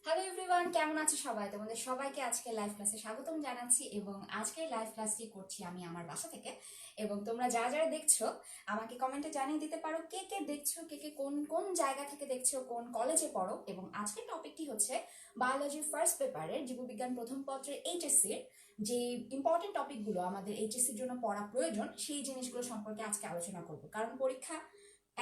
Hello everyone, কেমন আছো সবাই? তোমাদের সবাইকে আজকে লাইভ ক্লাসে স্বাগতম জানাচ্ছি এবং আজকের লাইভ ক্লাসটি করছি আমি আমার বাসা থেকে। এবং তোমরা যারা যারা দেখছো আমাকে কমেন্টে জানিয়ে দিতে পারো কে কে দেখছো, কে কে কোন কোন জায়গা থেকে দেখছো, কোন কলেজে পড়ো। এবং আজকের টপিকটি হচ্ছে বায়োলজির ফার্স্ট পেপারের জীববিজ্ঞান প্রথম পত্রের এইচএসসির যে ইম্পর্টেন্ট টপিকগুলো আমাদের এইচএসসির জন্য পড়া প্রয়োজন সেই জিনিসগুলো সম্পর্কে আজকে আলোচনা করব। কারণ পরীক্ষা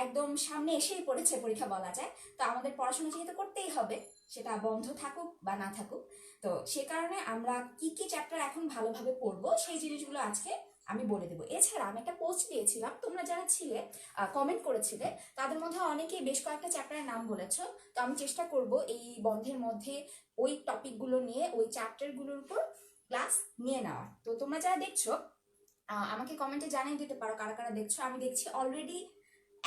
একদম সামনে এসেই পড়েছে, পরীক্ষা বলা যায়। তো আমাদের পড়াশোনা যেহেতু করতেই হবে, সেটা বন্ধ থাকুক বা না থাকুক, তো সে কারণে আমরা কি কি চ্যাপ্টার এখন ভালোভাবে পড়বো সেই জিনিসগুলো আজকে আমি বলে দেবো। এছাড়া আমি একটা পোস্ট দিয়েছিলাম, তোমরা যারা ছিলে কমেন্ট করেছিলে, তাদের মধ্যে অনেকেই বেশ কয়েকটা চ্যাপ্টারের নাম বলেছো। তো আমি চেষ্টা করব এই বন্ধের মধ্যে ওই টপিকগুলো নিয়ে, ওই চ্যাপ্টারগুলোর উপর ক্লাস নিয়ে নেওয়ার। তো তোমরা যারা দেখছো আমাকে কমেন্টে জানিয়ে দিতে পারো কারা কারা দেখছো। আমি দেখছি অলরেডি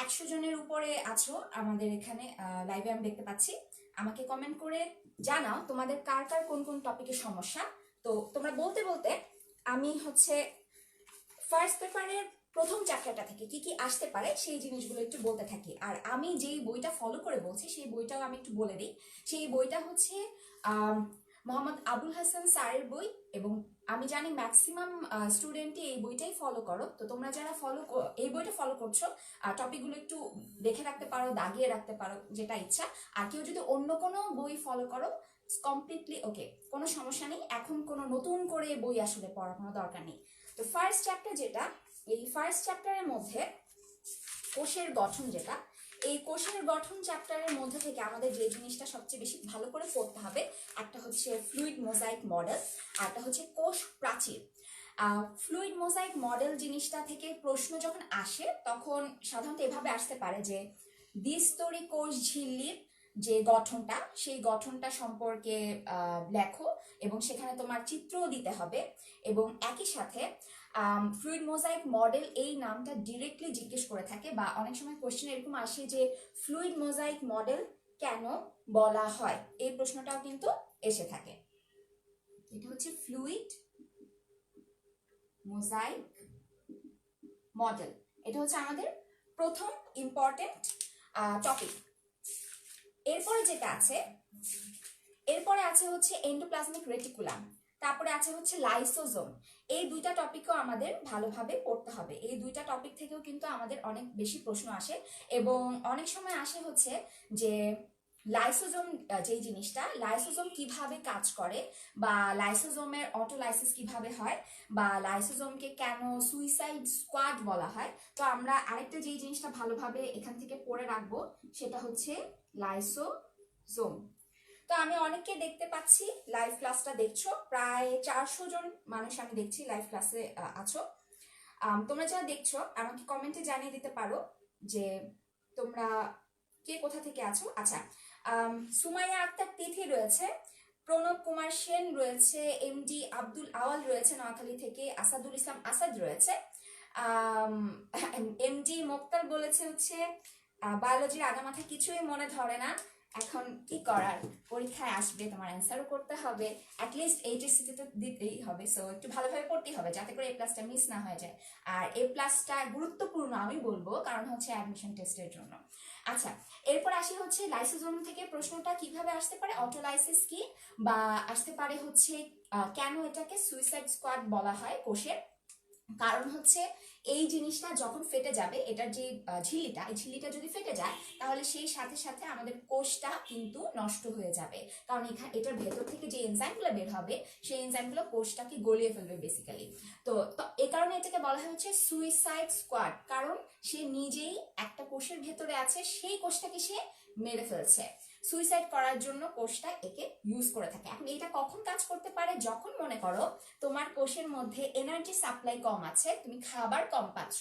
100 জনের উপরে আছো আমাদের এখানে লাইভে, আমি দেখতে পাচ্ছি। আমাকে কমেন্ট করে জানাও তোমাদের কার কার কোন কোন টপিকের সমস্যা। তো তোমরা বলতে বলতে আমি হচ্ছে ফার্স্ট পেপারের প্রথম চ্যাপ্টারটা থেকে কি কি আসতে পারে সেই জিনিসগুলো একটু বলতে থাকি। আর আমি যেই বইটা ফলো করে বলছি সেই বইটাও আমি একটু বলে দিই। সেই বইটা হচ্ছে মোহাম্মদ আবুল হাসান স্যারের বই। এবং আমি জানি ম্যাক্সিমাম স্টুডেন্টই এই বইটাই ফলো করো। তো তোমরা যারা এই বইটা ফলো করছো, টপিকগুলো একটু দেখে রাখতে পারো, দাগিয়ে রাখতে পারো, যেটা ইচ্ছা। আর কেউ যদি অন্য কোনো বই ফলো করো, কমপ্লিটলি ওকে, কোনো সমস্যা নেই। এখন কোনো নতুন করে বই আসলে পড়ার কোনো দরকার নেই। তো ফার্স্ট চ্যাপ্টার যেটা, এই ফার্স্ট চ্যাপ্টারের মধ্যে কোষের গঠন যেটা, এই কোষের গঠন চ্যাপ্টারের মধ্যে থেকে আমাদের যে জিনিসটা সবচেয়ে বেশি ভালো করে পড়তে হবে, একটা হচ্ছে ফ্লুইড মোজাইক মডেল, আর একটা হচ্ছে কোষ প্রাচীর। ফ্লুইড মোজাইক মডেল জিনিসটা থেকে প্রশ্ন যখন আসে তখন সাধারণত এভাবে আসতে পারে যে দ্বিস্তরী কোষ ঝিল্লির যে গঠনটা, সেই গঠনটা সম্পর্কে লেখো এবং সেখানে তোমার চিত্রও দিতে হবে। এবং একই সাথে ফ্লুইড মোজাইক মডেল এই নামটা ডিরেক্টলি জিজ্ঞেস করে থাকে, বা অনেক সময় কোশ্চেন এরকম আসে যে ফ্লুইড মোজাইক মডেল কেন বলা হয়, এই প্রশ্নটাও কিন্তু এসে থাকে। এটা হচ্ছে ফ্লুইড মোজাইক মডেল, এটা হচ্ছে আমাদের প্রথম ইম্পর্টেন্ট টপিক। এরপরে যেটা আছে, এরপরে আছে হচ্ছে এন্ডোপ্লাজমিক রেটিকুলাম, তারপরে আছে হচ্ছে লাইসোজোম। এই দুইটা টপিকও আমাদের ভালোভাবে পড়তে হবে। এই দুইটা টপিক থেকেও কিন্তু আমাদের অনেক বেশি প্রশ্ন আসে। এবং অনেক সময় আসে হচ্ছে যে লাইসোজোম, যেই জিনিসটা লাইসোজোম কিভাবে কাজ করে, বা লাইসোজোমের অটোলাইসিস কিভাবে হয়, বা লাইসোজোমকে কেন সুইসাইড স্কোয়াড বলা হয়। তো আমরা আরেকটা যেই জিনিসটা ভালোভাবে এখান থেকে পড়ে রাখবো সেটা হচ্ছে লাইসোজোম। তো আমি অনেককে দেখতে পাচ্ছি লাইভ ক্লাসটা দেখছো, প্রায় 400 জন মানুষ আমি দেখছি লাইভ ক্লাসে আছো। তোমরা যারা দেখছো আমাকে কমেন্টে জানিয়ে দিতে পারো যে তোমরা কে কোথা থেকে আছো। আচ্ছা, সুমাইয়া আক্তার তিথি রয়েছে, প্রণব কুমার সেন রয়েছে, এমডি আব্দুল আওয়াল রয়েছে নোয়াখালী থেকে, আসাদুল ইসলাম আসাদ রয়েছে, এমডি মোক্তার বলেছে হচ্ছে বায়োলজির আগামাথা কিছুই মনে ধরে না, এখন কি করার, পরীক্ষায় আসবে, তোমার অ্যান্সারও করতে হবে, অ্যাটলিস্ট এইচএসসিতে তো দিতেই হবে। সো একটু ভালোভাবে পড়তেই হবে যাতে করে এ প্লাসটা মিস না হয়ে যায়। আর এ প্লাসটা গুরুত্বপূর্ণ আমি বলবো, কারণ হচ্ছে অ্যাডমিশন টেস্টের জন্য। আচ্ছা, এরপর আসি হচ্ছে লাইসোজোম থেকে প্রশ্নটা কিভাবে আসতে পারে, অটোলাইসিস কি, বা আসতে পারে হচ্ছে কেন এটাকে সুইসাইড স্কোয়াড বলা হয় কোষের। কারণ হচ্ছে এই জিনিসটা যখন ফেটে যাবে, এটার যে ঝিল্লিটা, এই ঝিল্লিটা যদি ফেটে যায় তাহলে সেই সাথে সাথে আমাদের কোষটা কিন্তু নষ্ট হয়ে যাবে। কারণ এটার ভেতর থেকে যে এনজাইমগুলো বের হবে সেই এনজাইমগুলো কোষটাকে গলিয়ে ফেলবে বেসিক্যালি। তো এই কারণে এটাকে বলা হয় হচ্ছে সুইসাইড স্কোয়াড, কারণ সে নিজেই একটা কোষের ভেতরে আছে, সেই কোষটাকে সে মেরে ফেলছে। সুইসাইড করার জন্য কোষটা একে ইউজ করে থাকে। এখন এটা কখন কাজ করতে পারে, যখন মনে করো তোমার কোষের মধ্যে এনার্জি সাপ্লাই কম আছে, তুমি খাবার কম পাচ্ছ,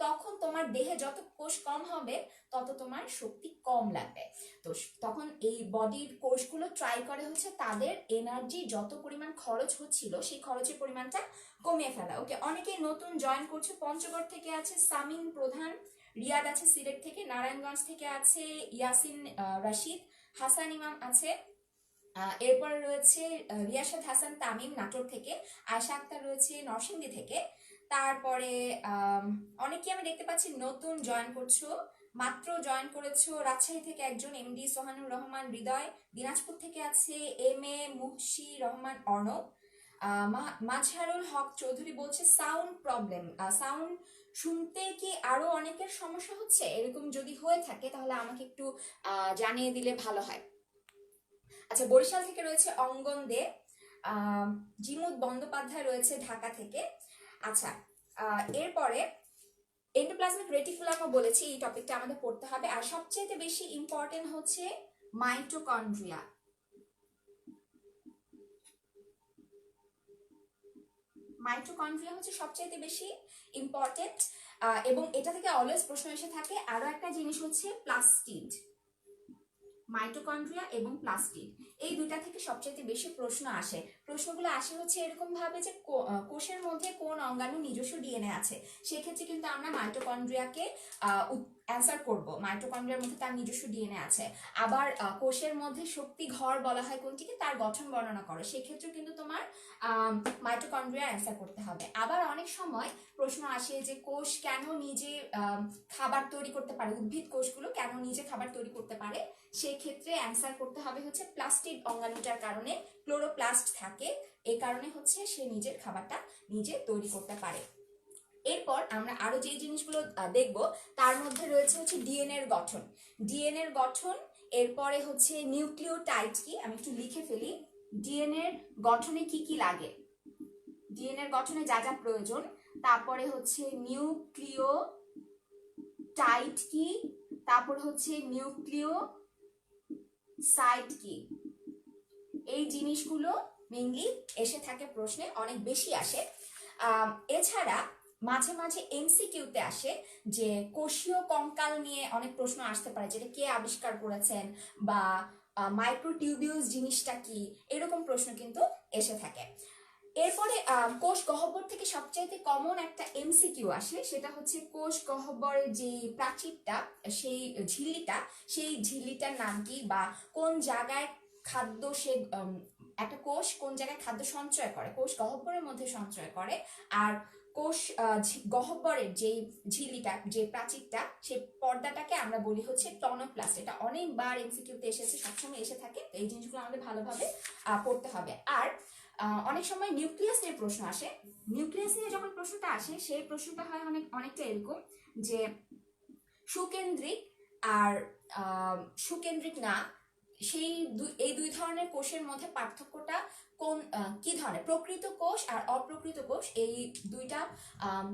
তখন তোমার দেহে যত কোষ কম হবে তত তোমার শক্তি কম লাগবে। তো তখন এই বডির কোষগুলো ট্রাই করে হচ্ছে তাদের এনার্জি যত পরিমাণ খরচ হচ্ছিল সেই খরচের পরিমাণটা কমিয়ে ফেলা। ওকে, অনেকেই নতুন জয়েন করছে, পঞ্চগড় থেকে আছে সামিন প্রধান, রিয়াদ আছে সিলেট থেকে, নারায়ণগঞ্জ থেকে আছে ইয়াসিন রাশিদ, হাসান ইমাম আছে, এরপরে রয়েছে রিয়াসাদ হাসান তামিম নাটোর থেকে, আয়শা আক্তার রয়েছে নরসিংদী থেকে। তারপরে অনেকে আমি দেখতে পাচ্ছি নতুন জয়েন করছো, মাত্র জয়েন করেছো রাজশাহী থেকে একজন এমডি সোহানুর রহমান হৃদয়, দিনাজপুর থেকে আছে এম এ মুহসি রহমান অর্ণব, মাজহারুল হক চৌধুরী বলছে সাউন্ড প্রবলেম, সাউন্ড শুনতে কি আরো অনেকের সমস্যা হচ্ছে? এরকম যদি হয়ে থাকে তাহলে আমাকে একটু জানিয়ে দিলে ভালো হয়। আচ্ছা, বরিশাল থেকে রয়েছে অঙ্গন দে, জিমুদ বন্দ্যোপাধ্যায় রয়েছে ঢাকা থেকে। আচ্ছা, এরপরে এন্ডোপ্লাজমিক রেটিকুলামও বলেছি, এই টপিকটা আমাদের পড়তে হবে। আর সবচেয়ে বেশি ইম্পর্টেন্ট হচ্ছে মাইটোকন্ড্রিয়া। মাইটোকন্ড্রিয়া হচ্ছে সবচেয়ে বেশি ইম্পর্টেন্ট, এবং এটা থেকে অলওয়েজ প্রশ্ন এসে থাকে। আরো একটা জিনিস হচ্ছে প্লাস্টিড, মাইটোকন্ড্রিয়া এবং প্লাস্টিড, এই দুইটা থেকে সবচেয়ে বেশি প্রশ্ন আসে। প্রশ্নগুলো আসে হচ্ছে এরকম ভাবে যে কোষের মধ্যে কোন অঙ্গাণু নিজস্ব ডিএনএ আছে, সেক্ষেত্রে কিন্তু আমরা মাইটোকন্ড্রিয়াকে অ্যান্সার করব, মাইটোকন্ড্রিয়ার মধ্যে তার নিজস্ব ডিএনএ আছে। আবার কোষের মধ্যে শক্তি ঘর বলা হয় কোনটিকে, তার গঠন বর্ণনা করো, সেক্ষেত্রে কিন্তু তোমার মাইটোকন্ড্রিয়া অ্যান্সার করতে হবে। আবার অনেক সময় প্রশ্ন আসে যে কোষ কেন নিজে খাবার তৈরি করতে পারে, উদ্ভিদ কোষগুলো কেন নিজে খাবার তৈরি করতে পারে, সেক্ষেত্রে অ্যান্সার করতে হবে হচ্ছে প্লাস্টিড অঙ্গাণুটার কারণে ক্লোরোপ্লাস্ট থাকে, এই কারণে হচ্ছে সে নিজের খাবারটা নিজে তৈরি করতে পারে। এরপর আমরা আরো যে জিনিসগুলো দেখব তার মধ্যে রয়েছে হচ্ছে ডিএনএ এর গঠন, ডিএনএ এর গঠন, এরপরে হচ্ছে নিউক্লিওটাইড কি, আমি একটু লিখে ফেলি, ডিএনএ এর গঠনে কি কি লাগে, ডিএনএ এর গঠনে যা যা প্রয়োজন, তারপরে হচ্ছে নিউক্লিওটাইড কি, তারপর হচ্ছে নিউক্লিওসাইড কি, এই জিনিসগুলো মেইনলি এসে থাকে প্রশ্নে, অনেক বেশি আসে। এছাড়া মাঝে মাঝে এমসিকিউতে আসে যে কোষীয় কঙ্কাল নিয়ে অনেক প্রশ্ন আসতে পারে, যেটা কে আবিষ্কার করেছেন বা মাইক্রোটিউবিউলস জিনিসটা কি, এরকম প্রশ্ন কিন্তু এসে থাকে। এরপরে কোষ গহ্বর থেকে সবচাইতে কমন একটা এমসিকিউ আসে, সেটা হচ্ছে কোষ গহ্বরের যে প্রাচীরটা, সেই ঝিল্লিটার নাম কি, বা কোন জায়গায় খাদ্য সে একটা কোষ কোন জায়গায় খাদ্য সঞ্চয় করে, কোষ গহ্বরের মধ্যে সঞ্চয় করে, আর কোষ গহ্বরের যে ঝিল্লিটা, যে প্রাচীরটা, সেই পর্দাটাকে আমরা বলি হচ্ছে টনোপ্লাস্ট। এটা অনেকবার এমসিকিউতে এসেছে, সবসময় এসে থাকে, এই জিনিসগুলো আমাদের ভালোভাবে পড়তে হবে। আর অনেক সময় নিউক্লিয়াস নিয়ে প্রশ্ন আসে, নিউক্লিয়াস নিয়ে যখন প্রশ্নটা আসে সেই প্রশ্নটা হয় অনেকটা এরকম যে সুকেন্দ্রিক আর সুকেন্দ্রিক না, এই দুই ধরনের কোষের মধ্যে পার্থক্যটা কোন, কি ধরনের, প্রকৃত কোষ আর অপ্রকৃত কোষ, এই দুইটা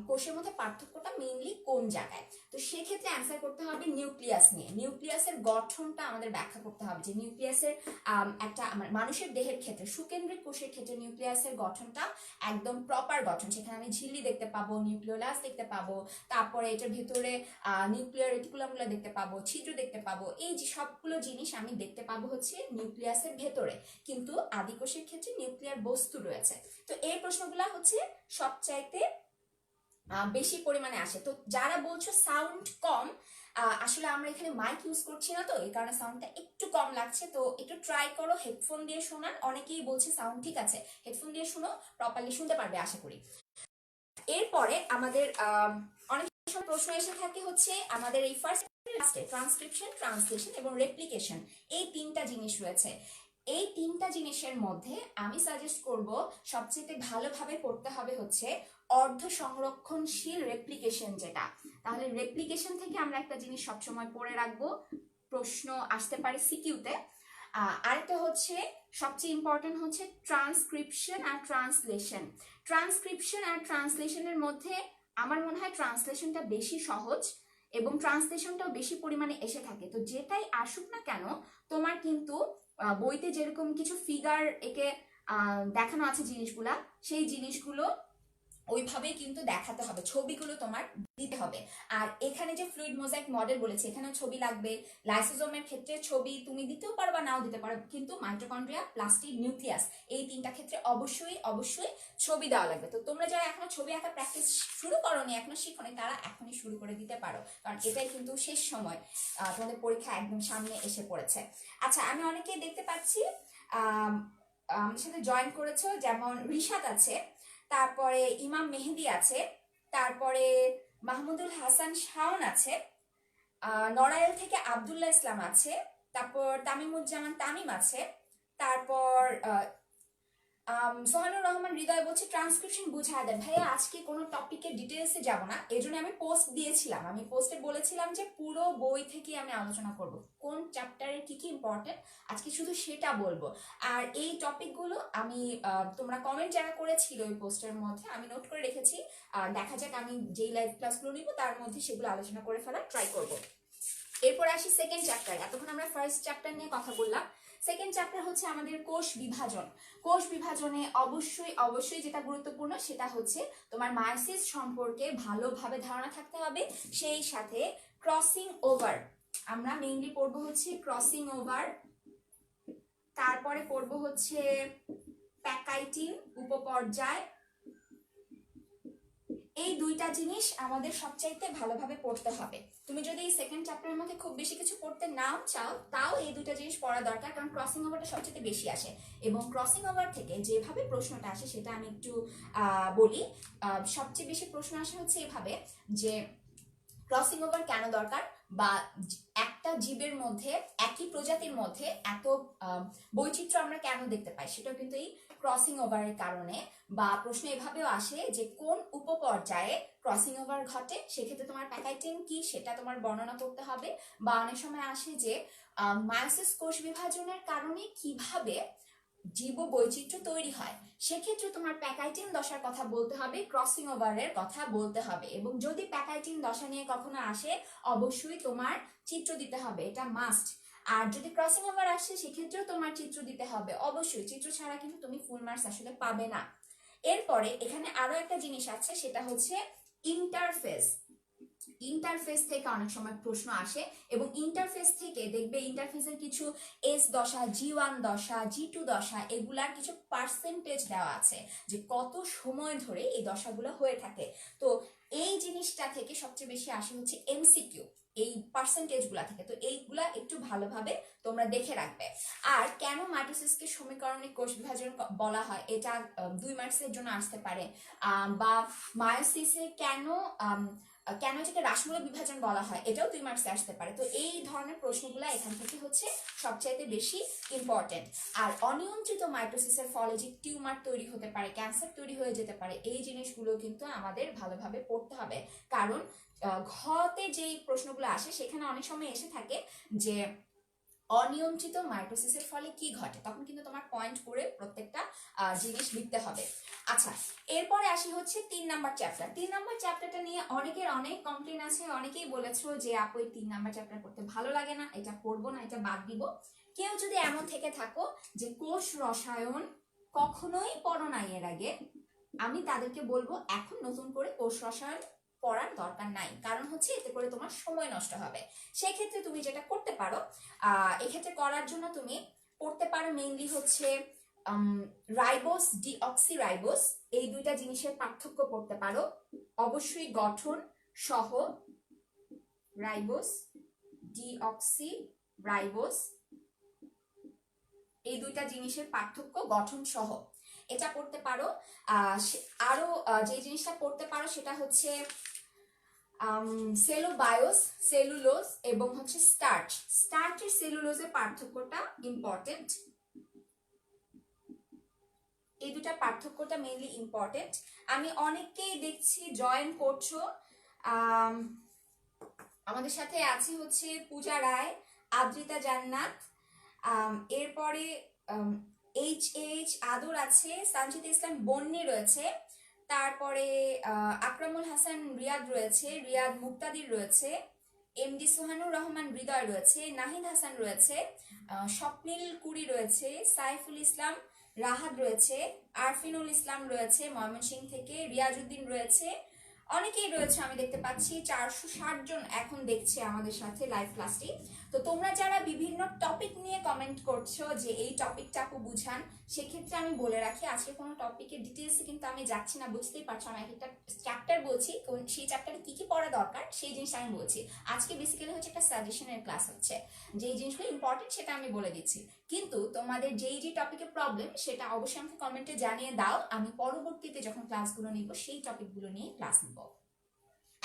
কোষের মধ্যে পার্থক্যটা মেইনলি কোন জায়গায়। তো সেক্ষেত্রে অ্যান্সার করতে হবে নিউক্লিয়াস নিয়ে, নিউক্লিয়াসের গঠনটা আমাদের ব্যাখ্যা করতে হবে, যে নিউক্লিয়াসের একটা মানুষের দেহের ক্ষেত্রে, সুকেন্দ্রিক কোষের ক্ষেত্রে নিউক্লিয়াসের গঠনটা একদম প্রপার গঠন, সেখানে আমি ঝিল্লি দেখতে পাবো, নিউক্লিওলাস দেখতে পাবো, তারপরে এটার ভিতরে নিউক্লিয়ার রেটিকুলামগুলো দেখতে পাবো, ছিদ্র দেখতে পাবো, এই যে সবগুলো জিনিস আমি দেখতে পাবো হচ্ছে নিউক্লিয়াসের ভেতরে, কিন্তু আদিকোষের ক্ষেত্রে নিউক্লিয়ার বস্তু রয়েছে। তো এই প্রশ্নগুলো হচ্ছে সবচাইতে বেশি পরিমাণে আসে। তো যারা বলছো সাউন্ড কম, আসলে আমরা এখানে মাইক ইউজ করছি না, তো এই কারণে সাউন্ডটা একটু কম লাগছে, তো একটু ট্রাই করো হেডফোন দিয়ে শোনার, অনেকেই বলছে সাউন্ড ঠিক আছে, হেডফোন দিয়ে শুনো, প্রপারলি শুনতে পারবে আশা করি। এরপরে আমাদের অনেক সময় প্রশ্ন এসে থাকে হচ্ছে আমাদের এই ফার্স্ট ট্রান্সক্রিপশন, ট্রান্সলেশন এবং রেপ্লিকেশন, এই তিনটা জিনিস রয়েছে। এই তিনটা জিনিসের মধ্যে আমি সাজেস্ট করব সবচেয়ে ভালোভাবে পড়তে হবে হচ্ছে অর্ধ সংরক্ষণশীল রেপ্লিকেশন যেটা। তাহলে রেপ্লিকেশন থেকে আমরা একটা জিনিস সবসময় পড়ে রাখবো, প্রশ্ন আসতে পারে সিকিউতে। আরেকটা হচ্ছে সবচেয়ে ইম্পর্টেন্ট হচ্ছে ট্রান্সক্রিপশন আর ট্রান্সলেশন। ট্রান্সক্রিপশন আর ট্রান্সলেশনের মধ্যে আমার মনে হয় ট্রান্সলেশনটা বেশি সহজ এবং ট্রান্সলেশনটাও বেশি পরিমাণে এসে থাকে। তো যেটাই আসুক না কেন, তোমার কিন্তু বইতে যেরকম কিছু ফিগার একে দেখানো আছে জিনিসগুলা, সেই জিনিসগুলো ওইভাবেই কিন্তু দেখাতে হবে, ছবিগুলো তোমার দিতে হবে। আর এখানে যে ফ্লুইড মোজাইক মডেল বলেছে, এখানেও ছবি লাগবে। লাইসোজোমের ক্ষেত্রে ছবি তুমি দিতেও পারো বা নাও দিতে পারো, কিন্তু মাইটোকন্ড্রিয়া, প্লাস্টিড, নিউক্লিয়াস, এই তিনটা ক্ষেত্রে অবশ্যই অবশ্যই ছবি দেওয়া লাগবে। তো তোমরা যারা এখনো ছবি আঁকা প্র্যাকটিস শুরু করোনি, এখনো শিখোনি, তারা এখনই শুরু করে দিতে পারো, কারণ এটাই কিন্তু শেষ সময়, তোমাদের পরীক্ষা একদম সামনে এসে পড়েছে। আচ্ছা, আমি অনেকেই দেখতে পাচ্ছি আমার সাথে জয়েন করেছো, যেমন রিশাদ আছে, তারপরে ইমাম মেহেদি আছে, তারপরে মাহমুদুল হাসান শাওন আছে, নড়াইল থেকে আব্দুল্লাহ ইসলাম আছে, তারপর তামিমুজ্জামান তামিম আছে, তারপর সোহানুর রহমান হৃদয় বলছে ট্রান্সক্রিপশন বুঝায় দেন। ভাইয়া আজকে কোনো টপিকের ডিটেলসে যাব না, এই জন্য আমি পোস্ট দিয়েছিলাম, আমি পোস্টে বলেছিলাম যে পুরো বই থেকে আমি আলোচনা করব, কোন চ্যাপ্টারের কি কি ইম্পর্টেন্ট আজকে শুধু সেটা বলবো। আর এই টপিকগুলো আমি তোমরা কমেন্ট যারা করেছিল ওই পোস্টের মধ্যে আমি নোট করে রেখেছি, দেখা যাক আমি যেই লাইভ ক্লাসগুলো নিব তার মধ্যে সেগুলো আলোচনা করে ফেলার ট্রাই করব। এরপর আসি সেকেন্ড চ্যাপ্টার। এতক্ষণ আমরা ফার্স্ট চ্যাপ্টার নিয়ে কথা বললাম, সেকেন্ড চ্যাপ্টার হচ্ছে আমাদের কোষ বিভাজন। কোষ বিভাজনে অবশ্যই অবশ্যই যেটা গুরুত্বপূর্ণ সেটা হচ্ছে তোমার মায়োসিস সম্পর্কে ভালোভাবে ধারণা থাকতে হবে, সেই সাথে ক্রসিং ওভার, আমরা মেইনলি পড়বো হচ্ছে ক্রসিং ওভার, তারপরে পড়বো হচ্ছে প্যাকাইটিন উপপর্যায়। এই দুইটা জিনিস আমাদের সবচাইতে ভালোভাবে পড়তে হবে। তুমি যদি এই সেকেন্ড চ্যাপ্টারের মধ্যে খুব বেশি কিছু পড়তে নাও চাও, তাও এই দুইটা জিনিস পড়া দরকার, কারণ ক্রসিং ওভারটা সবচেয়ে বেশি আসে। এবং ক্রসিং ওভার থেকে যেভাবে প্রশ্নটা আসে সেটা আমি একটু বলি। সবচেয়ে বেশি প্রশ্ন আসে হচ্ছে এভাবে যে ক্রসিং ওভার কেন দরকার, বা একটা জীবের মধ্যে একই প্রজাতির মধ্যে এত বৈচিত্র্য আমরা কেন দেখতে পাই, সেটাও কিন্তু এই ক্রসিং ওভারের কারণে। বা প্রশ্ন এভাবেও আসে যে কোন উপপর্যায়ে ক্রসিং ওভার ঘটে, সেক্ষেত্রে তোমার প্যাকাইটিন কি সেটা তোমার বর্ণনা করতে হবে। বা অনেক সময় আসে যে মায়োসিস কোষ বিভাজনের কারণে কিভাবে জীব বৈচিত্র্য তৈরি হয়, সেক্ষেত্রে তোমার প্যাকাইটিন দশার কথা বলতে হবে, ক্রসিং ওভারের কথা বলতে হবে। এবং যদি প্যাকাইটিন দশা নিয়ে কখনো আসে অবশ্যই তোমার চিত্র দিতে হবে, এটা মাস্ট। আর যদি ক্রসিং ওভার আসে সেক্ষেত্রেও তোমার চিত্র দিতে হবে অবশ্যই, চিত্র ছাড়া কিন্তু তুমি ফুল মার্কস আসলে পাবে না। এরপরে এখানে আরো একটা জিনিস আছে, সেটা হচ্ছে ইন্টারফেস। ইন্টারফেস থেকে অনেক সময় প্রশ্ন আসে, এবং ইন্টারফেস থেকে দেখবে ইন্টারফেসের কিছু এস দশা, জি1 দশা, জি2 দশা, এগুলার কিছু পার্সেন্টেজ দেওয়া আছে যে কত সময় ধরে এই দশাগুলো হয়ে থাকে। তো এই জিনিসটা থেকে সবচেয়ে বেশি আসে হচ্ছে এমসিকিউ এই পার্সেন্টেজ গুলা থেকে। তো এইগুলা একটু ভালোভাবে তোমরা দেখে রাখবে। আর কেন মাইটোসিসকে সমীকরণিক কোষ বিভাজন বলা হয়, এটা 2 মার্কসের জন্য আসতে পারে। বা মায়োসিসে কেন কেন এটাকে রাসমূলক বিভাজন বলা হয়, এটাও 2 মার্কসে আসতে পারে। তো এই ধরনের প্রশ্নগুলো এখান থেকে হচ্ছে সবচাইতে বেশি ইম্পর্টেন্ট। আর অনিয়ন্ত্রিত মাইটোসিসের ফলে যে টিউমার তৈরি হতে পারে, ক্যান্সার তৈরি হয়ে যেতে পারে, এই জিনিসগুলো কিন্তু আমাদের ভালোভাবে পড়তে হবে। কারণ ঘতে যেই প্রশ্নগুলো আসে সেখানে অনেক সময় এসে থাকে যে অনিয়ন্ত্রিত মাইটোসিসের ফলে কি ঘটে, তখন কিন্তু তোমার পয়েন্ট করে প্রত্যেকটা জিনিস লিখতে হবে। আচ্ছা, এরপরে আসি হচ্ছে 3 নাম্বার চ্যাপ্টার। 3 নাম্বার চ্যাপ্টারটা নিয়ে অনেকের অনেক কমপ্লেন আছে, অনেকেই বলেছো যে আপু এই 3 নাম্বার চ্যাপ্টার পড়তে ভালো লাগে না, এটা পড়বো না, এটা বাদ দিব। কেউ যদি এমন থেকে থাকো যে কোষ রসায়ন কখনোই পড়ো নাই এর আগে, আমি তাদেরকে বলবো এখন নতুন করে কোষ রসায়ন পড়ার দরকার নাই, কারণ হচ্ছে এতে করে তোমার সময় নষ্ট হবে। সেক্ষেত্রে তুমি যেটা করতে পারো, এক্ষেত্রে করার জন্য তুমি পড়তে পারো মেইনলি হচ্ছে রাইবোস ডিঅক্সি রাইবোস, এই দুইটা জিনিসের পার্থক্য পড়তে পারো অবশ্যই, গঠন সহ রাইবোস ডিঅক্সি রাইবোস, এই দুইটা জিনিসের পার্থক্য গঠন সহ এটা পড়তে পারো। আরো যে জিনিসটা পড়তে পারো সেটা হচ্ছে সেলুবায়োস, সেলুলোজ এবং হচ্ছে স্টার্চ। স্টার্চের সেলুলোজের পার্থক্যটা ইম্পর্টেন্ট, এই দুটা পার্থক্যটা মেইনলি ইম্পর্টেন্ট। আমি অনেককেই দেখছি জয়েন করছো, আমাদের সাথে আছে হচ্ছে পূজা রায়, আদ্রিতা জান্নাত, এরপরে এইচ আদর আছে, সানজিদ ইসলাম বন্নি রয়েছে, তারপরে আকরামুল হাসান রিয়াদ রয়েছে, রিয়াদ মুক্তাদির রয়েছে, এমডি সোহানুর রহমান হৃদয় রয়েছে, নাহিদ হাসান রয়েছে, স্বপ্নিল কুড়ি রয়েছে, সাইফুল ইসলাম রাহাত রয়েছে, আরফিনুল ইসলাম রয়েছে ময়মনসিংহ থেকে, রিয়াজউদ্দিন রয়েছে, অনেকেই রয়েছে আমি দেখতে পাচ্ছি। 460 জন এখন দেখছে আমাদের সাথে লাইভ ক্লাসটি। তো তোমরা যারা বিভিন্ন টপিক নিয়ে কমেন্ট করছো যে এই টপিকটা আপু বুঝান, সেক্ষেত্রে আমি বলে রাখি আজকে কোনো টপিকের ডিটেলসে কিন্তু আমি যাচ্ছি না, বুঝতেই পারছো আমি একটা চ্যাপ্টার বলছি, সেই চ্যাপ্টারে কি কি পড়া দরকার সেই জিনিসটা আমি বলছি। আজকে বেসিক্যালি হচ্ছে একটা সাজেশনের ক্লাস হচ্ছে, যেই জিনিসগুলো ইম্পর্টেন্ট সেটা আমি বলে দিচ্ছি। কিন্তু তোমাদের যেই যে টপিকের প্রবলেম সেটা অবশ্যই আমাকে কমেন্টে জানিয়ে দাও, আমি পরবর্তীতে যখন ক্লাসগুলো নিব সেই টপিকগুলো নিয়ে ক্লাস নিব।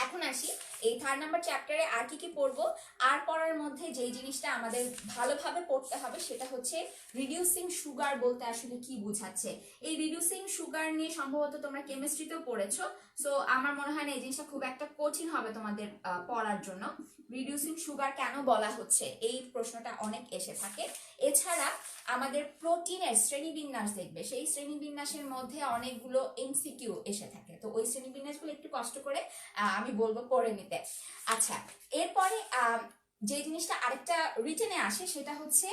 এখন আসি এই 3rd নাম্বার চ্যাপ্টারে আর কি কি পড়বো। আর পড়ার মধ্যে যেই জিনিসটা আমাদের ভালোভাবে পড়তে হবে সেটা হচ্ছে রিডিউসিং সুগার বলতে আসলে কি বোঝাচ্ছে। এই রিডিউসিং সুগার নিয়ে সম্ভবত তোমরা কেমিস্ট্রিতেও পড়েছো, সো আমার মনে হয় না এই জিনিসটা খুব একটা কঠিন হবে তোমাদের পড়ার জন্য। রিডিউসিং সুগার কেন বলা হচ্ছে এই প্রশ্নটা অনেক এসে থাকে। এছাড়া আমাদের প্রোটিনের শ্রেণীবিন্যাস দেখবে, সেই শ্রেণীবিন্যাসের মধ্যে অনেকগুলো এমসিকিউ এসে থাকে, তো ওই শ্রেণীবিন্যাসগুলো একটু কষ্ট করে আমি বলবো পড়ে নিতে। আচ্ছা, এরপরে যে জিনিসটা আরেকটা রিটেনে আসে সেটা হচ্ছে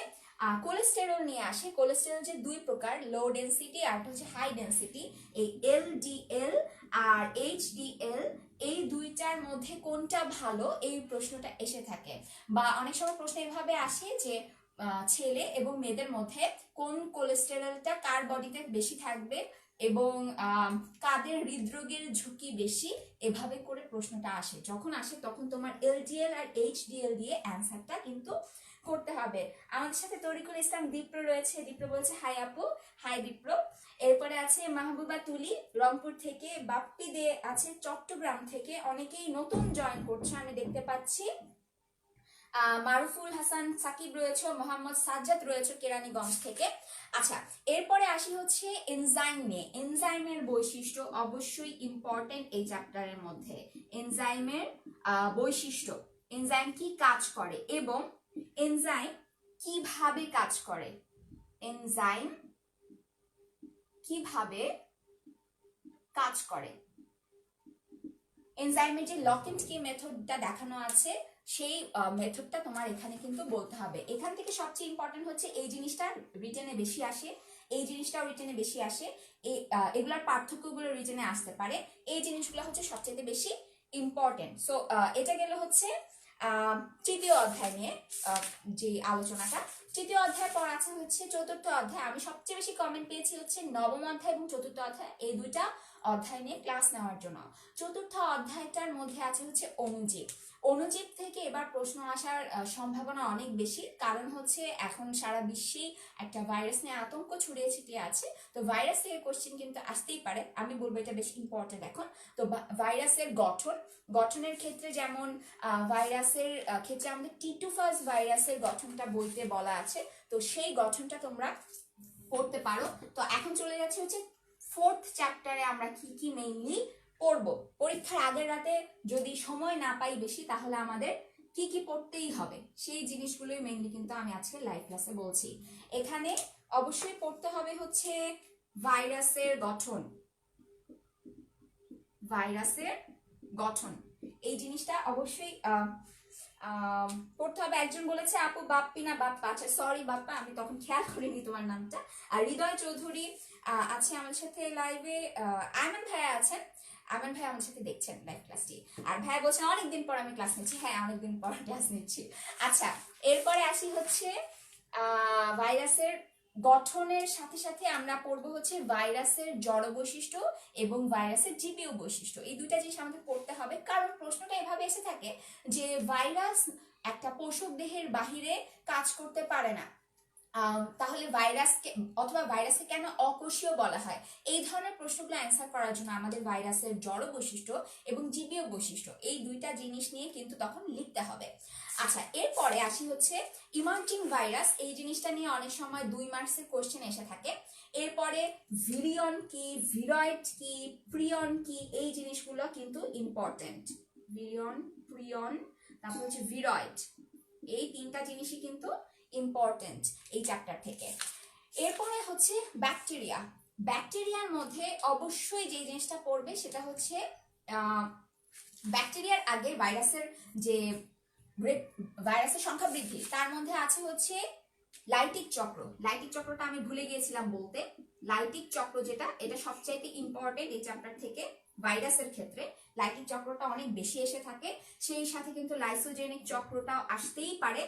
কোলেস্টেরল নিয়ে আসে। কোলেস্টেরল যে 2 প্রকার, লো ডেন্সিটি আর হচ্ছে হাই ডেন্সিটি। এই এলডিএল আর এইচডিএল, এই দুইটার মধ্যে কোনটা ভালো এই প্রশ্নটা এসে থাকে। বা অনেক সময় প্রশ্ন এভাবে আসে যে ছেলে এবং মেয়েদের মধ্যে কোন কোলেস্টেরলটা কার বডিতে বেশি থাকবে এবং কাদের হৃদরোগের ঝুঁকি বেশি, এভাবে করে প্রশ্নটা আসে। যখন আসে তখন তোমার এলডিএল আর এইচডিএল দিয়ে অ্যান্সারটা কিন্তু করতে হবে। আমাদের সাথে তরিকুল ইসলাম দীপ্র রয়েছে, দীপ্র বলছে হাই আপু। হাই দীপ্র। এরপরে আছে মাহবুবা তুলি রংপুর থেকে, বাপ্পি দে আছে চট্টগ্রাম থেকে, অনেকেই নতুন জয়েন করছে আমি দেখতে পাচ্ছি। মারুফুল হাসান সাকিব রয়েছে, মোহাম্মদ সাজ্জাদ রয়েছে কেরানীগঞ্জ থেকে। আচ্ছা, এরপরে আসি হচ্ছে এনজাইম নিয়ে। এনজাইমের বৈশিষ্ট্য অবশ্যই ইম্পর্টেন্ট এই চ্যাপ্টারের মধ্যে। এনজাইমের বৈশিষ্ট্য, এনজাইম কি কাজ করে এবং এনজাইম কিভাবে কাজ করে, এনজাইম কিভাবে কাজ করে। এনজাইমের যে লক এন্ড কি মেথডটা দেখানো আছে সেই মেথডটা তোমার এখানে কিন্তু বলতে হবে। এখান থেকে সবচেয়ে ইম্পর্টেন্ট হচ্ছে এই জিনিসটা রিটেনে বেশি আসে, এই জিনিসটাও রিটেনে বেশি আসে, এগুলার পার্থক্যগুলো রিটেনে আসতে পারে। এই জিনিসগুলো হচ্ছে সবচেয়ে বেশি ইম্পর্টেন্ট। সো এটা গেল হচ্ছে তৃতীয় অধ্যায় নিয়ে যে আলোচনাটা। তৃতীয় অধ্যায় পর আছে হচ্ছে চতুর্থ অধ্যায়। আমি সবচেয়ে বেশি কমেন্ট পেয়েছি হচ্ছে নবম অধ্যায় এবং চতুর্থ অধ্যায়, এই দুইটা অধ্যায় নিয়ে ক্লাস নেওয়ার জন্য। চতুর্থ অধ্যায়টার মধ্যে আছে হচ্ছে অণুজীব। অণুজীব থেকে এবার প্রশ্ন আসার সম্ভাবনা অনেক বেশি, কারণ হচ্ছে এখন সারা বিশ্বেই একটা ভাইরাস নিয়ে আতঙ্ক ছড়িয়ে ছিটিয়ে আছে। তো ভাইরাস থেকে কোশ্চেন কিন্তু আসতেই পারে, আমি বলবো এটা বেশ ইম্পর্টেন্ট এখন। তো ভাইরাসের গঠনের ক্ষেত্রে যেমন ভাইরাসের ক্ষেত্রে আমাদের টিটুফাস ভাইরাসের গঠনটা বইতে বলা আছে, তো সেই গঠনটা তোমরা পড়তে পারো। তো এখন চলে যাচ্ছে হচ্ছে 4th চ্যাপ্টারে আমরা কি কি মেইনলি পড়বো। পরীক্ষার আগের রাতে যদি সময় না পাই বেশি, তাহলে আমাদের কি কি পড়তেই হবে সেই জিনিসগুলোই মেইনলি কিন্তু আমি আজকে লাইভ ক্লাসে বলছি। এখানে অবশ্যই পড়তে হবে হচ্ছে ভাইরাসের গঠন, ভাইরাসের গঠন এই জিনিসটা অবশ্যই পড়তে হবে। একজন বলেছে আপু বাপ্পি না বাপ্পা, আচ্ছা সরি বাপ্পা, আমি তখন খেয়াল করিনি তোমার নামটা। আর হৃদয় চৌধুরী আছে আমাদের সাথে লাইভে। আয়মান ভাইয়া আছেন, আয়মান ভাই আমার সাথে দেখছেন লাইভ ক্লাসটি। আর ভাই বলছেন অনেকদিন পর আমি ক্লাস নিচ্ছি, হ্যাঁ অনেকদিন পর ক্লাস নিচ্ছি। আচ্ছা, এরপরে আসি হচ্ছে ভাইরাসের গঠনের সাথে সাথে আমরা পড়বো হচ্ছে ভাইরাসের জড় বৈশিষ্ট্য এবং ভাইরাসের জীবীয় বৈশিষ্ট্য। এই দুইটা জিনিস আমাদের পড়তে হবে, কারণ প্রশ্নটা এভাবে এসে থাকে যে ভাইরাস একটা পোষক দেহের বাহিরে কাজ করতে পারে না, তাহলে ভাইরাসকে অথবা ভাইরাসকে কেন অকোষীয় বলা হয়। এই ধরনের প্রশ্নগুলো অ্যান্সার করার জন্য আমাদের ভাইরাসের জড় বৈশিষ্ট্য এবং জীবীয় বৈশিষ্ট্য এই দুইটা জিনিস নিয়ে কিন্তু তখন লিখতে হবে। আচ্ছা, এরপরে আসি হচ্ছে ইমার্জিং ভাইরাস। এই জিনিসটা নিয়ে অনেক সময় 2 মার্কসের কোশ্চেন এসে থাকে। এরপরে ভিরিয়ন কি, ভিরয়েড কি, প্রিয়ন কি, এই জিনিসগুলো কিন্তু ইম্পর্টেন্ট। ভিরিয়ন, প্রিয়ন, তারপর হচ্ছে ভিরয়েড, এই 3টা জিনিসই কিন্তু ইম্পর্টেন্ট এই চ্যাপ্টার থেকে। এরপরে হচ্ছে ব্যাকটেরিয়া। ব্যাকটেরিয়ার মধ্যে অবশ্যই যে জিনিসটা পড়বে সেটা হচ্ছে ব্যাকটেরিয়ার আগে ভাইরাসের যে ভাইরাসের সংখ্যা বৃদ্ধি, তার মধ্যে আছে হচ্ছে লাইটিক চক্র। লাইটিক চক্রটা আমি ভুলে গিয়েছিলাম বলতে। লাইটিক চক্র যেটা, এটা সবচাইতে ইম্পর্টেন্ট এই চ্যাপ্টার থেকে। ভাইরাসের ক্ষেত্রে লাইটিক চক্রটা অনেক বেশি এসে থাকে, সেই সাথে কিন্তু লাইসোজেনিক চক্রটাও আসতেই পারে,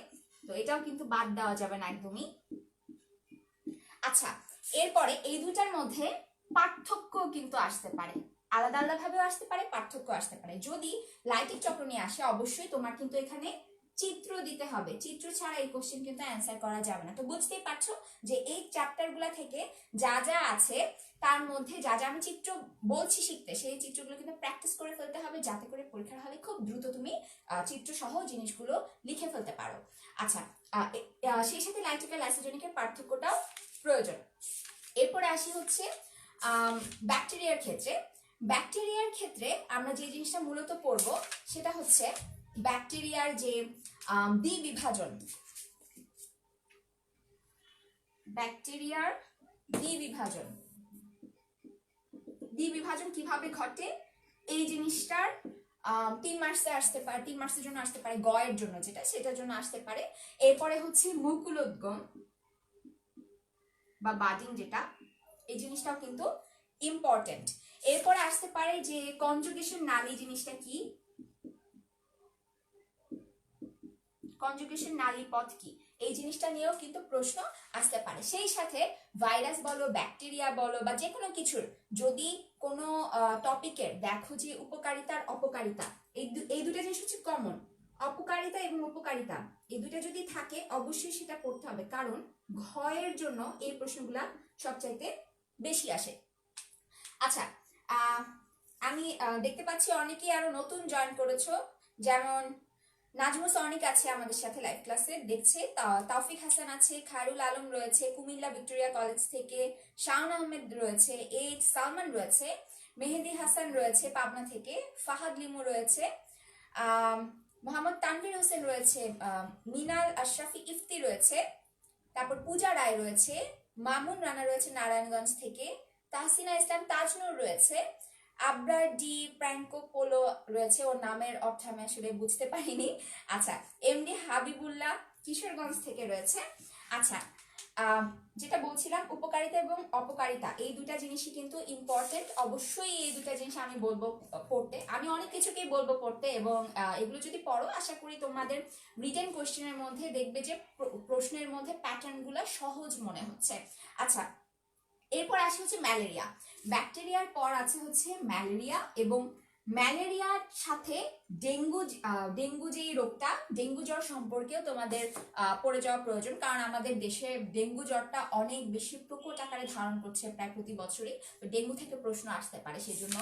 তো এটাও কিন্তু বাদ দেওয়া যাবে না একদমই। আচ্ছা, এরপরে এই দুইটার মধ্যে পার্থক্য কিন্তু আসতে পারে, আলাদা আলাদা ভাবেও আসতে পারে, পার্থক্য আসতে পারে। যদি লাইটিক চক্র নিয়ে আসে অবশ্যই তোমার কিন্তু এখানে চিত্র দিতে হবে, চিত্র ছাড়া এই কোশ্চেন কিন্তু অ্যান্সার করা যাবে না। তো বুঝতেই পারছো যে এই চ্যাপ্টার গুলা থেকে যা যা আছে তার মধ্যে যা যা আমি চিত্র বলছি শিখতে, সেই চিত্রগুলো কিন্তু প্র্যাকটিস করে ফেলতে হবে, যাতে করে পরীক্ষার হলে খুব দ্রুত তুমি চিত্র সহ জিনিসগুলো লিখে ফেলতে পারো। আচ্ছা, সেই সাথে লাইট্রিক্যাল অ্যাসিডোনিকের পার্থক্যটাও প্রয়োজন। এরপরে আসি হচ্ছে ব্যাকটেরিয়ার ক্ষেত্রে। ব্যাকটেরিয়ার ক্ষেত্রে আমরা যে জিনিসটা মূলত পড়বো সেটা হচ্ছে ব্যাকটেরিয়ার যে দ্বিবিভাজন, ব্যাকটেরিয়ার দ্বিবিভাজন, দ্বিবিভাজন কিভাবে ঘটে এই জিনিসটার 3 মার্কসে আসতে পারে, 3 মার্কসের জন্য আসতে পারে, গয়ের জন্য যেটা সেটার জন্য আসতে পারে। এরপরে হচ্ছে মুকুলোদ্গম বা বাডিং, যেটা এই জিনিসটাও কিন্তু ইম্পর্টেন্ট। এরপরে আসতে পারে যে কনজুগেশন নালী জিনিসটা কি, কনজুগেশন নালী পথ কি, এই জিনিসটা নিয়েও কিন্তু প্রশ্ন আসতে পারে। সেই সাথে ভাইরাস বলো, ব্যাকটেরিয়া বলো বা যে কোনো কিছুর যদি কোনো টপিকের দেখো যে উপকারিতার অপকারিতা, এই দুটো জিনিস হচ্ছে কমন, অপকারিতা এবং উপকারিতা, এই দুটো যদি থাকে অবশ্যই সেটা পড়তে হবে, কারণ ঘয়ের জন্য এই প্রশ্নগুলা সবচাইতে বেশি আসে। আচ্ছা, আমি দেখতে পাচ্ছি অনেকেই আরো নতুন জয়েন করেছো, যেমন নাজমুস অনেক আছে আমাদের সাথে লাইভ ক্লাসে দেখছে, তাওফিক হাসান আছে, খায়রুল আলম রয়েছে কুমিল্লা ভিক্টোরিয়া কলেজ থেকে, শাওন আহমেদ রয়েছে, এইচ সালমান রয়েছে, মেহেদি হাসান রয়েছে পাবনা থেকে, ফাহাদ লিমু রয়েছে, মোহাম্মদ তানভীর হোসেন রয়েছে, মিনাল আশরাফি ইফতি রয়েছে, তারপর পূজা রায় রয়েছে, মামুন রানা রয়েছে নারায়ণগঞ্জ থেকে, তাহসিনা ইসলাম তাজনুর রয়েছে, আবরার ডি প্র্যাঙ্কো পোলো রয়েছে, ওর নামের অর্থ আমি আসলে বুঝতে পারিনি। আচ্ছা, এমডি হাবিবুল্লাহ কিশোরগঞ্জ থেকে রয়েছে। আচ্ছা, যেটা বলছিলাম উপকারিতা এবং অপকারিতা, এই দুটা জিনিসই কিন্তু ইম্পর্টেন্ট, অবশ্যই এই দুটা জিনিস আমি বলবো পড়তে, আমি অনেক কিছুকেই বলবো পড়তে, এবং এগুলো যদি পড়ো আশা করি তোমাদের রিটেন কোশ্চেনের মধ্যে দেখবে যে প্রশ্নের মধ্যে প্যাটার্নগুলো সহজ মনে হচ্ছে। আচ্ছা, এরপর আসে হচ্ছে ম্যালেরিয়া। ব্যাকটেরিয়ার পর আছে হচ্ছে ম্যালেরিয়া, এবং ম্যালেরিয়ার সাথে ডেঙ্গু যে রোগটা, ডেঙ্গু জ্বর সম্পর্কেও তোমাদের পড়ে যাওয়া প্রয়োজন, কারণ আমাদের দেশে ডেঙ্গু জ্বরটা অনেক বেশি প্রকট আকারে ধারণ করছে প্রায় প্রতি বছরই, তো ডেঙ্গু থেকে প্রশ্ন আসতে পারে সেই জন্য।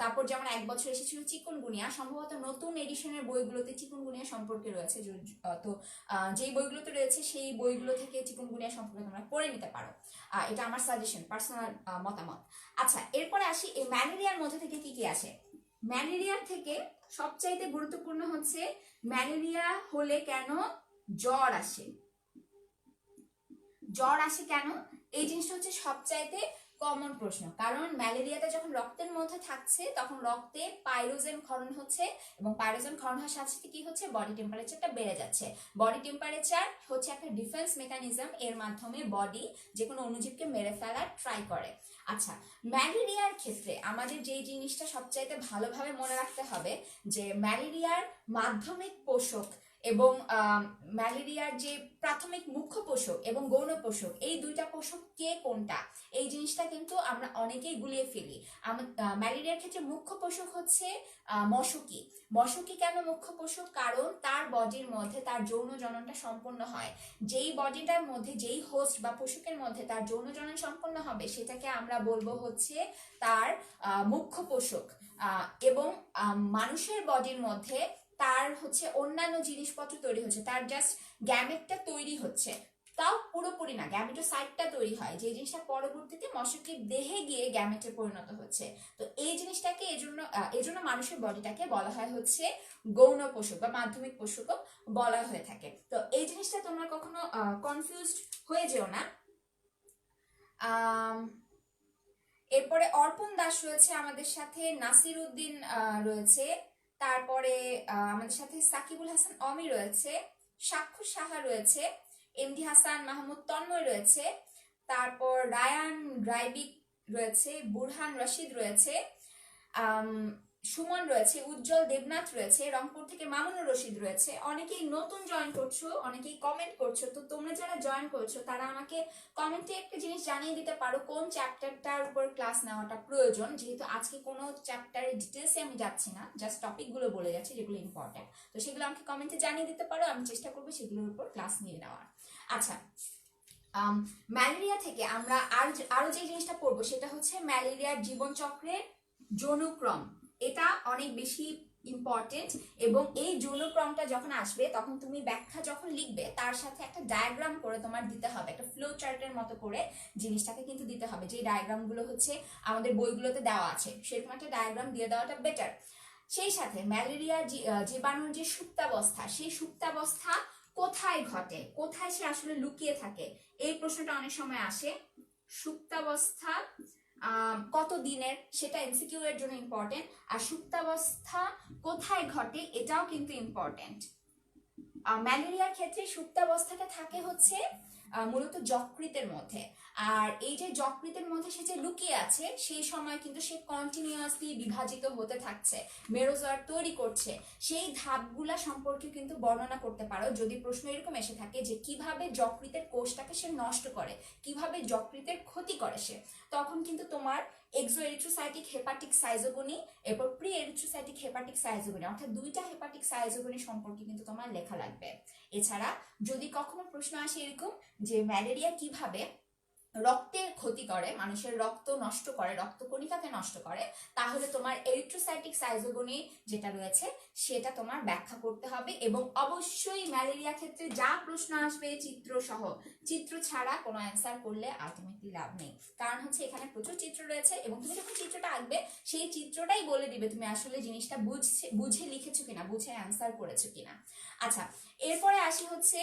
তারপর যেমন এক বছর এসেছিল চিকুনগুনিয়া, সম্ভবত নতুন এডিশনের বইগুলোতে চিকুনগুনিয়া সম্পর্কে রয়েছে, তো যেই বইগুলোতে রয়েছে সেই বইগুলো থেকে চিকুনগুনিয়া সম্পর্কে তোমরা পড়ে নিতে পারো, এটা আমার সাজেশন, পার্সোনাল মতামত। আচ্ছা, এরপরে আসি এই ম্যালেরিয়ার মধ্যে থেকে কি কি আসে। ম্যালেরিয়ার থেকে সবচাইতে গুরুত্বপূর্ণ হচ্ছে ম্যালেরিয়া হলে কেন জ্বর আসে, জ্বর আসে কেন, এই জিনিসটা হচ্ছে সবচাইতে কমন প্রশ্ন, কারণ ম্যালেরিয়াটা যখন রক্তের মধ্যে থাকছে তখন রক্তে পাইরোজেন ক্ষরণ হচ্ছে, এবং পাইরোজেন ক্ষরণ হওয়ার সাথে সাথে কি হচ্ছে, বডি টেম্পারেচারটা বেড়ে যাচ্ছে। বডি টেম্পারেচার হচ্ছে একটা ডিফেন্স মেকানিজম, এর মাধ্যমে বডি যে কোনো অণুজীবকে মেরে ফেলার ট্রাই করে। আচ্ছা, ম্যালেরিয়ার ক্ষেত্রে আমাদের যে জিনিসটা সবচাইতে ভালোভাবে মনে রাখতে হবে যে ম্যালেরিয়ার মাধ্যমিক পোষক এবং ম্যালেরিয়ার যে প্রাথমিক মুখ্য পোষক এবং গৌণ পোষক, এই দুইটা পোষক কে কোনটা, এই জিনিসটা কিন্তু আমরা অনেকেই গুলিয়ে ফেলি। ম্যালেরিয়ার ক্ষেত্রে মুখ্য পোষক হচ্ছে মশকি। মশকি কেন মুখ্য পোষক, কারণ তার বডির মধ্যে তার যৌন জননটা সম্পন্ন হয়, যেই বডিটার মধ্যে যেই হোস্ট বা পোষকের মধ্যে তার যৌন জনন সম্পন্ন হবে সেটাকে আমরা বলবো হচ্ছে তার মুখ্য পোষক। এবং মানুষের বডির মধ্যে তার হচ্ছে অন্যান্য জিনিসপত্র তৈরি হচ্ছে, তার জাস্ট গ্যামেটটা তৈরি হচ্ছে, তাও পুরোপুরি না, গ্যামেটোসাইটটা তৈরি হয়, যে জিনিসটা পরবর্তীতে মশকের দেহে গিয়ে গ্যামেটে পরিণত হচ্ছে। তো এই জিনিসটাকে এজন্য মানুষের বডিটাকে বলা হয় হচ্ছে গৌণ পোষক বা মাধ্যমিক পোষকও বলা হয়ে থাকে। তো এই জিনিসটা তোমরা কখনো কনফিউজড হয়ে যেও না। এরপরে অর্পণ দাস রয়েছে আমাদের সাথে, নাসির উদ্দিন রয়েছে, তারপরে আমাদের সাথে সাকিবুল হাসান অমি রয়েছে, সাক্ষর সাহা রয়েছে, এমডি হাসান মাহমুদ তন্ময় রয়েছে, তারপর রায়ান রাইবিক রয়েছে, বুরহান রশিদ রয়েছে, সুমন রয়েছে, উজ্জ্বল দেবনাথ রয়েছে, রংপুর থেকে মামুনুর রশিদ রয়েছে। অনেকেই নতুন জয়েন করছো, অনেকেই কমেন্ট করছো। তো তোমরা যারা জয়েন করছো তারা আমাকে কমেন্টে একটা জিনিস জানিয়ে দিতে পারো কোন চ্যাপ্টারটার উপর ক্লাস নেওয়াটা প্রয়োজন। যেহেতু আজকে কোনো চ্যাপ্টারের ডিটেলসে আমি যাচ্ছি না, জাস্ট টপিকগুলো বলে যাচ্ছি যেগুলো ইম্পর্টেন্ট। তো সেগুলো আমাকে কমেন্টে জানিয়ে দিতে পারো, আমি চেষ্টা করবো সেগুলোর উপর ক্লাস নিয়ে নেওয়ার। আচ্ছা, ম্যালেরিয়া থেকে আমরা আরো যে জিনিসটা পড়বো সেটা হচ্ছে ম্যালেরিয়ার জীবনচক্রের যৌনক্রম। এটা অনেক বেশি ইম্পর্টেন্ট, এবং এই যৌনক্রমটা যখন আসবে তখন তুমি ব্যাখ্যা যখন লিখবে তার সাথে একটা ডায়াগ্রাম করে তোমার দিতে হবে, একটা ফ্লো চার্টের মতো করে জিনিসটাকে কিন্তু দিতে হবে। যে ডায়াগ্রামগুলো হচ্ছে আমাদের বইগুলোতে দেওয়া আছে, সেরকম একটা ডায়াগ্রাম দিয়ে দেওয়াটা বেটার। সেই সাথে ম্যালেরিয়ার জীবাণুর যে সুপ্তাবস্থা, সেই সুপ্তাবস্থা কোথায় ঘটে, কোথায় সে আসলে লুকিয়ে থাকে, এই প্রশ্নটা অনেক সময় আসে। সুপ্তাবস্থা কত দিনের, সেটা এমসিকিউ এর জন্য ইম্পর্টেন্ট। আর সুপ্তাবস্থা কোথায় ঘটে এটাও কিন্তু ইম্পর্টেন্ট। ম্যালেরিয়ার ক্ষেত্রে সুপ্তাবস্থাটা থাকে হচ্ছে মূলত যকৃতের মধ্যে। আর এই যে যকৃতের মধ্যে সে যে লুকিয়ে আছে, সেই সময় কিন্তু সে কন্টিনিউয়াসলি বিভাজিত হতে থাকছে, মেরোজোয়ার তৈরি করছে। সেই ধাপগুলা সম্পর্কে কিন্তু বর্ণনা করতে পারো যদি প্রশ্ন এরকম এসে থাকে যে কিভাবে যকৃতের কোষটাকে সে নষ্ট করে, কিভাবে যকৃতের ক্ষতি করে সে, তখন কিন্তু তোমার এক্সো এরিথ্রোসাইটিক হেপাটিক সাইজোগনি এরপর প্রি এরিথ্রোসাইটিক হেপাটিক সাইজোগনি, অর্থাৎ দুইটা হেপাটিক সাইজোগনি সম্পর্কে কিন্তু তোমার লেখা লাগবে। এছাড়া যদি কখনো প্রশ্ন আসে এরকম যে ম্যালেরিয়া কিভাবে রক্তের ক্ষতি করে, মানুষের রক্ত নষ্ট করে, রক্তকণিকাকে নষ্ট করে, তাহলে তোমার এরিথ্রোসাইটিক সাইজোগনি যেটা রয়েছে সেটা তোমার ব্যাখ্যা করতে হবে। এবং অবশ্যই ম্যালেরিয়া ক্ষেত্রে যা প্রশ্ন আসবে চিত্র সহ, চিত্র ছাড়া কোনো অ্যান্সার করলে আলটিমেটলি লাভ নেই। কারণ হচ্ছে এখানে প্রচুর চিত্র রয়েছে, এবং তুমি যখন চিত্রটা আঁকবে সেই চিত্রটাই বলে দিবে তুমি আসলে জিনিসটা বুঝে লিখেছো কিনা, বুঝে অ্যান্সার করেছো কিনা। আচ্ছা, এরপরে আসি হচ্ছে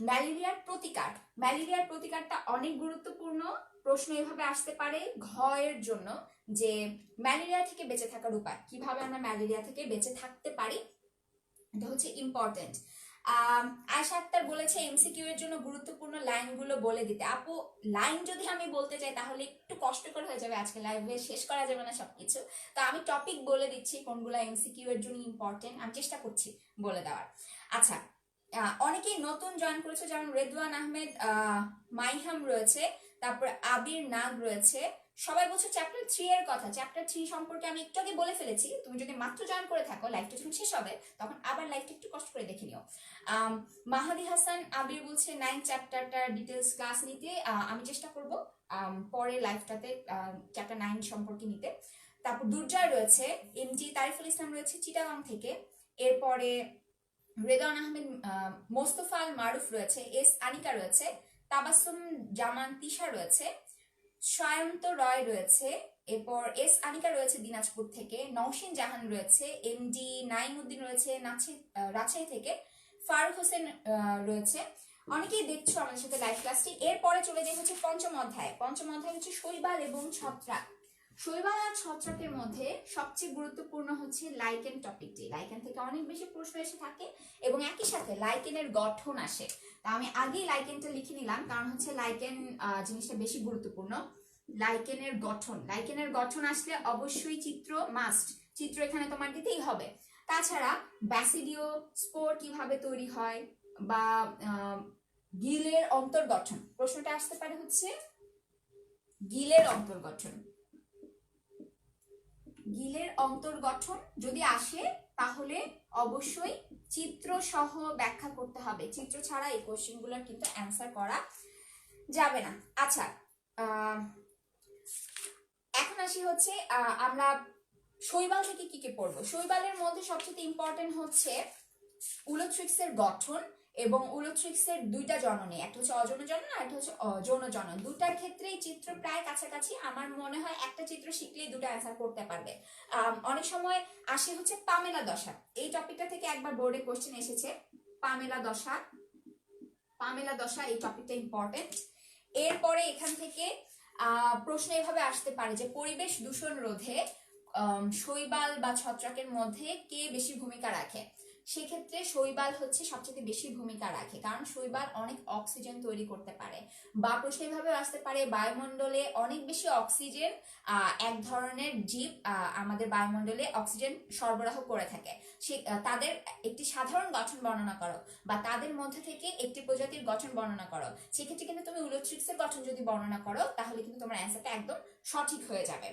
ম্যালেরিয়ার প্রতিকার। ম্যালেরিয়ার প্রতিকারটা অনেক গুরুত্বপূর্ণ, প্রশ্ন এভাবে আসতে পারে ঘ এর জন্য যে ম্যালেরিয়া থেকে বেঁচে থাকার উপায়, কিভাবে আমরা ম্যালেরিয়া থেকে বেঁচে থাকতে পারি, এটা হচ্ছে ইম্পর্টেন্ট। আয়শা আক্তার বলেছে এমসিকিউ এর জন্য গুরুত্বপূর্ণ লাইনগুলো বলে দিতে। আপু, লাইন যদি আমি বলতে চাই তাহলে একটু কষ্টকর হয়ে যাবে, আজকে লাইভে শেষ করা যাবে না সবকিছু। তো আমি টপিক বলে দিচ্ছি কোনগুলো এমসিকিউ এর জন্য ইম্পর্টেন্ট, আমি চেষ্টা করছি বলে দেওয়ার। আচ্ছা, অনেকেই নতুন জয়েন করেছে, যেমন রেদওয়ান আহমেদ, মাইহাম রয়েছে, তারপর আবির নাগ রয়েছে। সবাই বলছো চ্যাপ্টার 3 এর কথা। চ্যাপ্টার 3 সম্পর্কে আমি একটু আগে বলে ফেলেছি, তুমি যদি মাত্র জয়েন করে থাকো লাইভটা যখন শেষ হবে তখন আবার লাইভটা একটু কষ্ট করে দেখে নিও। মাহাদি হাসান আবির বলছে 9 চ্যাপ্টারটার ডিটেলস ক্লাস নিতে, আমি চেষ্টা করব পরে লাইভটাতে চ্যাপ্টার 9 সম্পর্কে নিতে। তারপর দুর্জয় রয়েছে, এমজি তারিফুল ইসলাম রয়েছে চিটাগাং থেকে, এরপরে রেদওয়ান আহমেদ, মোস্তফা আল মারুফ রয়েছে, এস আনিকা রয়েছে, তাবাসসুম জামান তিশা রয়েছে, সায়ন্ত রয় রয়েছে, এরপর এস আনিকা রয়েছে দিনাজপুর থেকে, নওশিন জাহান রয়েছে, এমডি নাইমউদ্দিন রয়েছে রাজশাহী থেকে, ফারুক হোসেন রয়েছে। অনেকেই দেখছো আমাদের সাথে লাইভ ক্লাসটি। এরপরে চলে যাই হচ্ছে পঞ্চম অধ্যায়। পঞ্চম অধ্যায় হচ্ছে শৈবাল এবং ছত্রাক। শৈবাল আর ছত্রাকের মধ্যে সবচেয়ে গুরুত্বপূর্ণ হচ্ছে লাইকেন টপিকটি। লাইকেন থেকে অনেক বেশি প্রশ্ন এসে থাকে এবং একই সাথে লাইকেনের গঠন আসে। তা আমি আগেই লাইকেনটা লিখে নিলাম, কারণ হচ্ছে লাইকেন জিনিসটা বেশি গুরুত্বপূর্ণ। লাইকেনের গঠন, লাইকেনের গঠন আসলে অবশ্যই চিত্র মাস্ট, চিত্র এখানে তোমার দিতেই হবে। তাছাড়া ব্যাসিডিও স্পোর কিভাবে তৈরি হয়, বা গিলের অন্তর্গঠন, প্রশ্নটা আসতে পারে হচ্ছে গিলের অন্তর্গঠন। গিলের অন্তর্গঠন যদি আসে তাহলে অবশ্যই চিত্র সহ ব্যাখ্যা করতে হবে, চিত্র ছাড়া এই কোশ্চেনগুলোর কিন্তু অ্যান্সার করা যাবে না। আচ্ছা, এখন আসি হচ্ছে আমরা শৈবাল থেকে কি কি পড়বো। শৈবালের মধ্যে সবচেয়ে ইম্পর্টেন্ট হচ্ছে উলোথ্রিক্সের গঠন এবং উলোথ্রিক্সের দুইটা জননী, একটা হচ্ছে অযৌন জনন আর একটা হচ্ছে যৌন জনন। দুটার ক্ষেত্রেই চিত্র প্রায় কাছাকাছি, আমার মনে হয় একটা চিত্র শিখলেই দুটো অ্যান্সার করতে পারবে। অনেক সময় আসে হচ্ছে পামেলা দশা, এই টপিকটা থেকে একবার বোর্ডে কোশ্চেন এসেছে। পামেলা দশা, পামেলা দশা এই টপিকটা ইম্পর্টেন্ট। এরপরে এখান থেকে প্রশ্ন এভাবে আসতে পারে যে পরিবেশ দূষণ রোধে শৈবাল বা ছত্রাকের মধ্যে কে বেশি ভূমিকা রাখে। সেক্ষেত্রে শৈবাল হচ্ছে সবচেয়ে বেশি ভূমিকা রাখে, কারণ শৈবাল অনেক অক্সিজেন তৈরি করতে পারে। বা প্রশ্ন এভাবে আসতে পারে, বায়ুমণ্ডলে অনেক বেশি অক্সিজেন এক ধরনের জীব আমাদের বায়ুমণ্ডলে অক্সিজেন সরবরাহ করে থাকে, সে তাদের একটি সাধারণ গঠন বর্ণনা করো, বা তাদের মধ্যে থেকে একটি প্রজাতির গঠন বর্ণনা করো। সেক্ষেত্রে কিন্তু তুমি উলোথ্রিক্সের গঠন যদি বর্ণনা করো তাহলে কিন্তু তোমার অ্যান্সারটা একদম সঠিক হয়ে যাবে।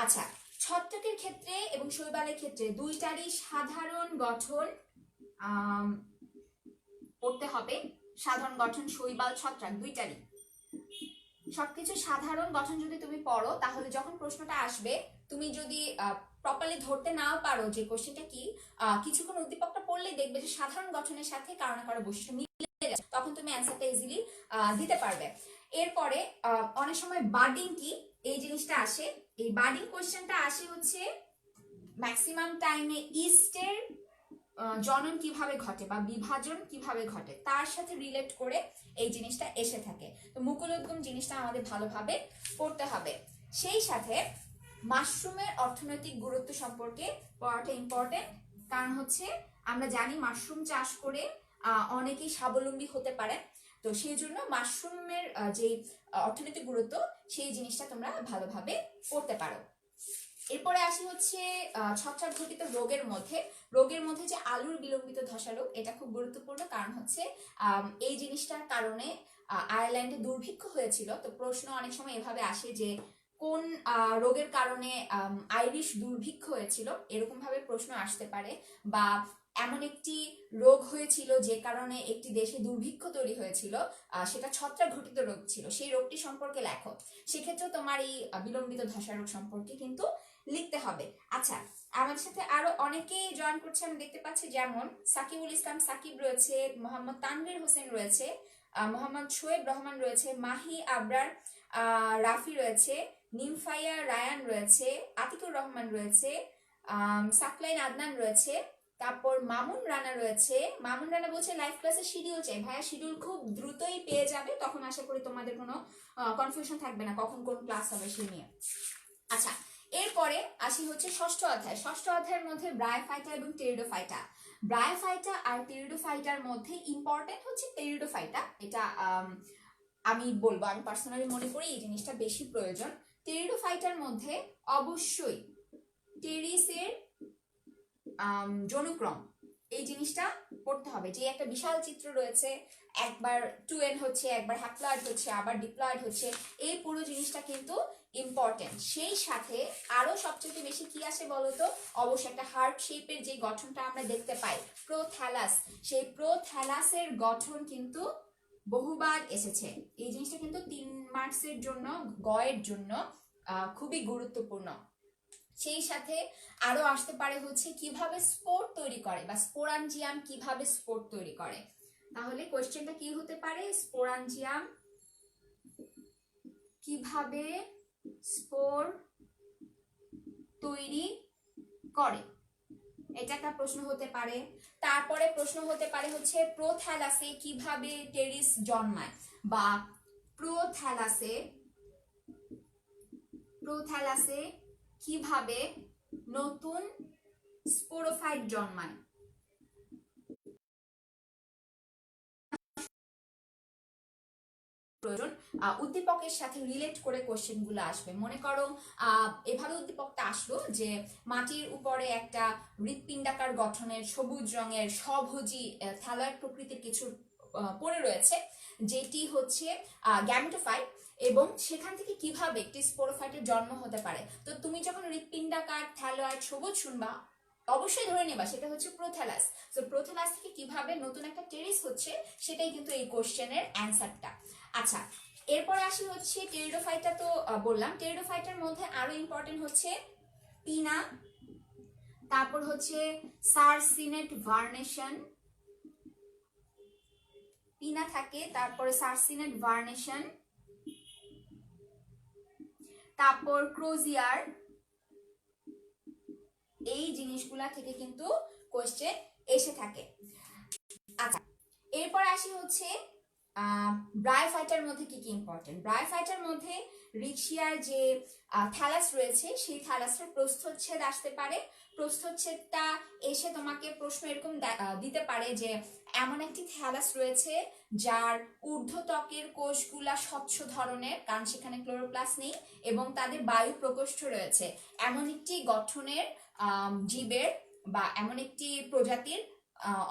আচ্ছা, ছত্রাকের ক্ষেত্রে এবং শৈবালের ক্ষেত্রে দুইটারই সাধারণ গঠন পড়তে হবে। সাধারণ গঠন শৈবাল ছত্রাক দুইটারই সবকিছু সাধারণ গঠন যদি তুমি পড়ো, তাহলে যখন প্রশ্নটা আসবে তুমি যদি প্রপারলি ধরতে নাও পারো যে কোশ্চেনটা কি, কিছুক্ষণ উদ্দীপকটা পড়লেই দেখবে যে সাধারণ গঠনের সাথে কারো না কারো বৈশিষ্ট্য মিলে যাচ্ছে, তখন তুমি অ্যান্সারটা ইজিলি দিতে পারবে। এরপরে অনেক সময় বার্ডিং কি এই জিনিসটা আসে। এই বার্ডিং কোশ্চেনটা আসে হচ্ছে ম্যাক্সিমাম টাইমে ইস্টের জনন কিভাবে ঘটে বা বিভাজন কিভাবে ঘটে তার সাথে রিলেট করে এই জিনিসটা এসে থাকে। তো মুকুলোদ্গম জিনিসটা আমাদের ভালোভাবে পড়তে হবে। সেই সাথে মাশরুমের অর্থনৈতিক গুরুত্ব সম্পর্কে পড়াটা ইম্পর্টেন্ট, কারণ হচ্ছে আমরা জানি মাশরুম চাষ করে অনেকেই স্বাবলম্বী হতে পারে। তো সেই জন্য মাশরুমের যে অর্থনৈতিক গুরুত্ব সেই জিনিসটা তোমরা ভালোভাবে পড়তে পারো। এরপরে আসি হচ্ছে ছত্রাক ঘটিত রোগের মধ্যে যে আলুর বিলম্বিত ধসা রোগ, এটা খুব গুরুত্বপূর্ণ, কারণ হচ্ছে এই জিনিসটার কারণে আয়ারল্যান্ডে দুর্ভিক্ষ হয়েছিল। তো প্রশ্ন অনেক সময় এভাবে আসে যে কোন রোগের কারণে আইরিশ দুর্ভিক্ষ হয়েছিল, এরকম ভাবে প্রশ্ন আসতে পারে। বা এমন একটি রোগ হয়েছিল যে কারণে একটি দেশে দুর্ভিক্ষ তৈরি হয়েছিল, সেটা ছত্রাক ঘটিত রোগ ছিল, সেই রোগটি সম্পর্কে লেখো। সেক্ষেত্রে তোমার এই বিলম্বিত ধসা রোগ সম্পর্কে কিন্তু লিখতে হবে। আচ্ছা, আমাদের সাথে আরো অনেকেই জয়েন করছে আমি দেখতে পাচ্ছি, যেমন সাকিবুল ইসলাম সাকিব রয়েছে, মোহাম্মদ তানভীর হোসেন রয়েছে, মোহাম্মদ শোয়েব রহমান রয়েছে, মাহি আবরার রাফি রয়েছে, নিমফাইয়া রায়ান রয়েছে, আতিকুর রহমান রয়েছে, সাকলাইন আদনান রয়েছে, তারপর মামুন রানা রয়েছে। মামুন রানা বলছে লাইভ ক্লাসে শিডিউল চাই। ভাইয়া শিডিউল খুব দ্রুতই পেয়ে যাবে, তখন আশা করি তোমাদের কোনো কনফিউশন থাকবে না কখন কোন ক্লাস হবে সেই নিয়ে। আচ্ছা, এরপরে আসি হচ্ছে ষষ্ঠ অধ্যায়ের মধ্যে ব্রায়োফাইটা এবং টেরিডোফাইটা। ব্রায়োফাইটা আর টেরিডোফাইটার মধ্যে ইম্পর্টেন্ট হচ্ছে টেরিডোফাইটা। এটা আমি বলবো, আমি পার্সোনালি মনে করি এই জিনিসটা বেশি প্রয়োজন। টেরিডোফাইটার মধ্যে অবশ্যই টেরিসের যৌনক্রম এই জিনিসটা পড়তে হবে। যে একটা বিশাল চিত্র রয়েছে, একবার 2n হচ্ছে, একবার হ্যাপ্লয়েড হচ্ছে, আবার ডিপ্লয়েড হচ্ছে, এই পুরো জিনিসটা কিন্তু ইম্পর্টেন্ট। সেই সাথে আরো সবচেয়ে বেশি কি আসে বলতো, অবশ্যই একটা হার্ট শেপের যে গঠনটা আমরা দেখতে পাই প্রোথ্যালাস, সেই প্রোথ্যালাসের গঠন কিন্তু বহুবার এসেছে। এই জিনিসটা কিন্তু 3 মার্কসের জন্য গয়ের জন্য খুবই গুরুত্বপূর্ণ। সেই সাথে আরো আসতে পারে হচ্ছে কিভাবে স্পোর তৈরি করে বা স্পোরাঞ্জিয়াম কিভাবে স্পোর তৈরি করে। তাহলে কোশ্চেনটা কি হতে পারে, স্পোরাঞ্জিয়াম কিভাবে স্পোর তৈরি করে, এটা একটা প্রশ্ন হতে পারে। তারপরে প্রশ্ন হতে পারে হচ্ছে প্রোথ্যালাসে কিভাবে টেরিস জন্মায়, বা প্রোথ্যালাসে কিভাবে নতুন স্পোরোফাইট জন্মায়। প্রয়োজন উদ্দীপকের সাথে রিলেট করে কোশ্চেন গুলো আসবে। মনে করো এভাবে উদ্দীপকটা আসলো যে মাটির উপরে একটা হৃৎপিণ্ডাকার গঠনের সবুজ রঙের স্বভোজী থ্যালয়েড প্রকৃতির কিছু পড়ে রয়েছে, যেটি হচ্ছে গ্যামেটোফাইট, এবং সেখান থেকে কিভাবে একটি স্পোরোফাইটের জন্ম হতে পারে। তো তুমি যখন হৃৎপিণ্ডাকার থ্যালয়েড সবুজ শুনবা, অবশ্যই ধরে নেবা সেটা হচ্ছে প্রোথ্যালাস। তো প্রোথ্যালাস থেকে কিভাবে নতুন একটা টেরিস হচ্ছে, সেটাই কিন্তু এই কোশ্চেনের অ্যান্সারটা। আচ্ছা, এরপরে আসি হচ্ছে টেরিডোফাইটা। তো বললাম টেরিডোফাইটার মধ্যে আরো ইম্পর্টেন্ট হচ্ছে পিনা, তারপর হচ্ছে সারসিনেট ভার্নেশন, পিনা থাকে, তারপরে সারসিনেট ভার্নেশন, তারপর ক্রোজিয়ার, এই জিনিসগুলা থেকে কিন্তু কোশ্চেন এসে থাকে। আচ্ছা, এরপর আসি হচ্ছে ব্রায়োফাইটার মধ্যে কি কি ইম্পর্টেন্ট? ব্রায়োফাইটার মধ্যে রিক্সিয়ার যে থ্যালাস রয়েছে সেই থ্যালাসের প্রস্থচ্ছেদ আসতে পারে। প্রস্থচ্ছেদটা এসে তোমাকে প্রশ্ন এরকম দিতে পারে যে এমন একটি থ্যালাস রয়েছে যার ঊর্ধ্বত্বকের কোষগুলা স্বচ্ছ ধরনের, কারণ সেখানে ক্লোরোপ্লাস্ট নেই এবং তাদের বায়ু প্রকোষ্ঠ রয়েছে। এমন একটি গঠনের জীবের বা এমন একটি প্রজাতির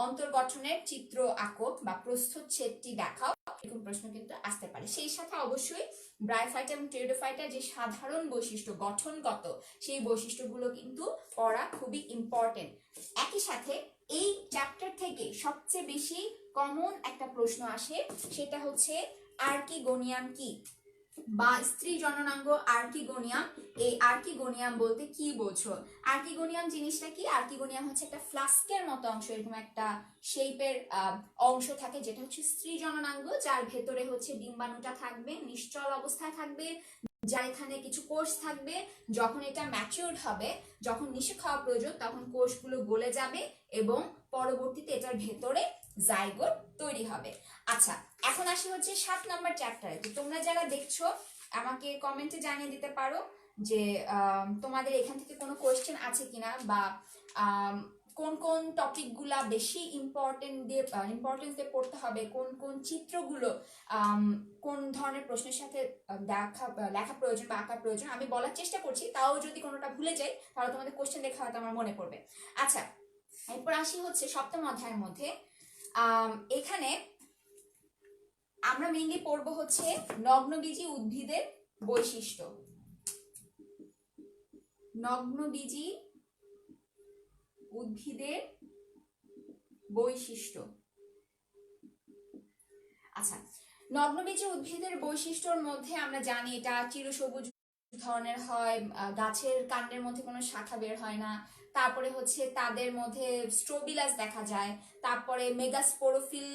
অন্তর্গঠনের চিত্র আঁকো বা প্রস্থচ্ছেদটি দেখাও, এরকম প্রশ্ন কিন্তু আসতে পারে। সেই সাথে অবশ্যই ব্রায়োফাইটা এবং টেরিডোফাইটার যে সাধারণ বৈশিষ্ট্য গঠনগত, সেই বৈশিষ্ট্যগুলো কিন্তু পড়া খুবই ইম্পর্টেন্ট। একই সাথে এই চ্যাপ্টার থেকে সবচেয়ে বেশি কমন একটা প্রশ্ন আসে, সেটা হচ্ছে আর্কিগোনিয়াম কি বা স্ত্রী জননাঙ্গ আর্কিগোনিয়াম। এই আর্কিগোনিয়াম বলতে কি বোঝো? আর্কিগোনিয়াম জিনিসটা কি? আর্কিগোনিয়াম হচ্ছে একটা ফ্লাস্কের মতো অংশ, এরকম একটা শেপের অংশ থাকে যেটা হচ্ছে স্ত্রী জননাঙ্গ, যার ভেতরে হচ্ছে ডিম্বাণুটা থাকবে, নিশ্চল অবস্থায় থাকবে, যার এখানে কিছু কোষ থাকবে। যখন এটা ম্যাচিউরড হবে, যখন নিষেক খাওয়া প্রয়োজন, তখন কোষগুলো গলে যাবে এবং পরবর্তীতে এটার ভেতরে জাইগোট তৈরি হবে। আচ্ছা, এখন আসি হচ্ছে 7 নম্বর চ্যাপ্টারে। তো তোমরা যারা দেখছো আমাকে কমেন্টে জানিয়ে দিতে পারো যে তোমাদের এখান থেকে কোনো কোয়েশ্চেন আছে কিনা, বা কোন কোন টপিকগুলা বেশি ইম্পর্টেন্স দিয়ে পড়তে হবে, কোন কোন চিত্রগুলো কোন ধরনের প্রশ্নের সাথে লেখা প্রয়োজন বা আঁকা প্রয়োজন। আমি বলার চেষ্টা করছি, তাও যদি কোনোটা ভুলে যাই তাহলে তোমাদের কোয়েশ্চেন দেখা হয়তো আমার মনে পড়বে। আচ্ছা, এরপর আসি হচ্ছে 7ম অধ্যায়ের মধ্যে। এখানে আমরা মেইনলি পড়বো হচ্ছে নগ্নবীজী উদ্ভিদের বৈশিষ্ট্য। নগ্নবীজী উদ্ভিদের বৈশিষ্ট্য। আচ্ছা, নগ্নবীজী উদ্ভিদের বৈশিষ্ট্যর মধ্যে আমরা জানি এটা চিরসবুজ ধরনের হয়, গাছের কাণ্ডের মধ্যে কোনো শাখা বের হয় না, তারপরে হচ্ছে তাদের মধ্যে স্ট্রোবিলাস দেখা যায়, তারপরে মেগাস্পোরোফিল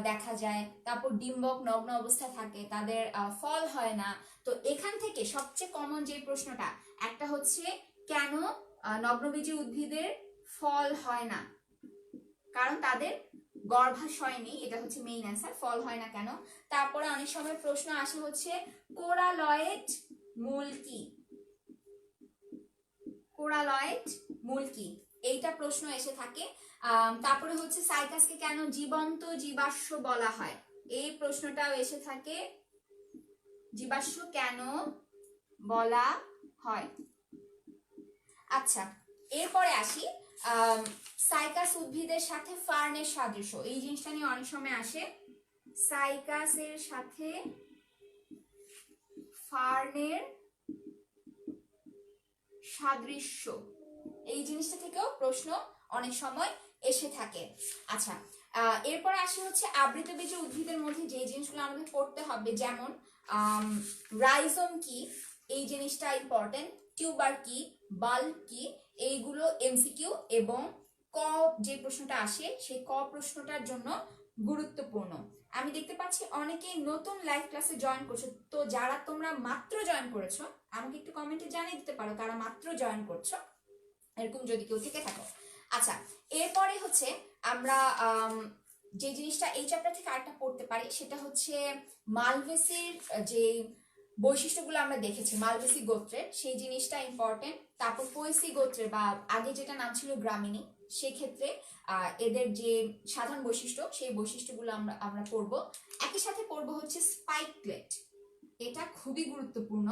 দেখা যায়, তারপর ডিম্বক নগ্ন অবস্থায় থাকে, তাদের ফল হয় না। তো এখান থেকে সবচেয়ে কমন যে প্রশ্নটা একটা হচ্ছে, কেন নগ্নবীজী উদ্ভিদের ফল হয় না? কারণ তাদের গর্ভাশয় নেই, এটা হচ্ছে মেইন অ্যান্সার। ফল হয় না কেন? তারপরে অনেক সময় প্রশ্ন আসে হচ্ছে কোরালয়েড মূল কি? কোরালয়েড মূল কি, এইটা প্রশ্ন এসে থাকে। তারপরে হচ্ছে সাইকাসকে কেন জীবন্ত জীবাশ্ম বলা হয়, এই প্রশ্নটাও এসে থাকে, জীবাশ্ম কেন বলা হয়। আচ্ছা, এরপরে আসি সাইকাস উদ্ভিদের সাথে ফার্নের সাদৃশ্য, এই জিনিসটা নিয়ে অনেক সময় আসে। সাইকাসের সাথে ফার্নের সাদৃশ্য, এই জিনিসটা থেকেও প্রশ্ন অনেক সময় এসে থাকে। আচ্ছা, এরপর আসি হচ্ছে আবৃতবীজী উদ্ভিদের মধ্যে যে জিনিসগুলো আমাদের পড়তে হবে, যেমন রাইজোম কি, এই জিনিসটা ইম্পর্টেন্ট। টিউবার কি, বাল্ব কি, এইগুলো এমসিকিউ এবং ক যে প্রশ্নটা আসে সেই ক প্রশ্নটার জন্য গুরুত্বপূর্ণ। আমি দেখতে পাচ্ছি অনেকেই নতুন লাইভ ক্লাসে জয়েন করছো, তো যারা তোমরা মাত্র জয়েন করেছো আমাকে একটু কমেন্টে জানিয়ে দিতে পারো কারা মাত্র জয়েন করছো, এরকম যদি কেউ থেকে থাকো। আচ্ছা, এরপরে হচ্ছে আমরা যে জিনিসটা এই চ্যাপ্টার থেকে আরেকটা পড়তে পারি, সেটা হচ্ছে মালভেসির যে বৈশিষ্ট্যগুলো আমরা দেখেছি মালভেসি গোত্রের, সেই জিনিসটা ইম্পর্টেন্ট। তারপর পয়েসি গোত্রের বা আগে যেটা নাম ছিল গ্রামিনী, সেক্ষেত্রে এদের যে সাধারণ বৈশিষ্ট্য সেই বৈশিষ্ট্যগুলো আমরা পড়বো। একই সাথে পড়বো হচ্ছে স্পাইকলেট, এটা খুবই গুরুত্বপূর্ণ।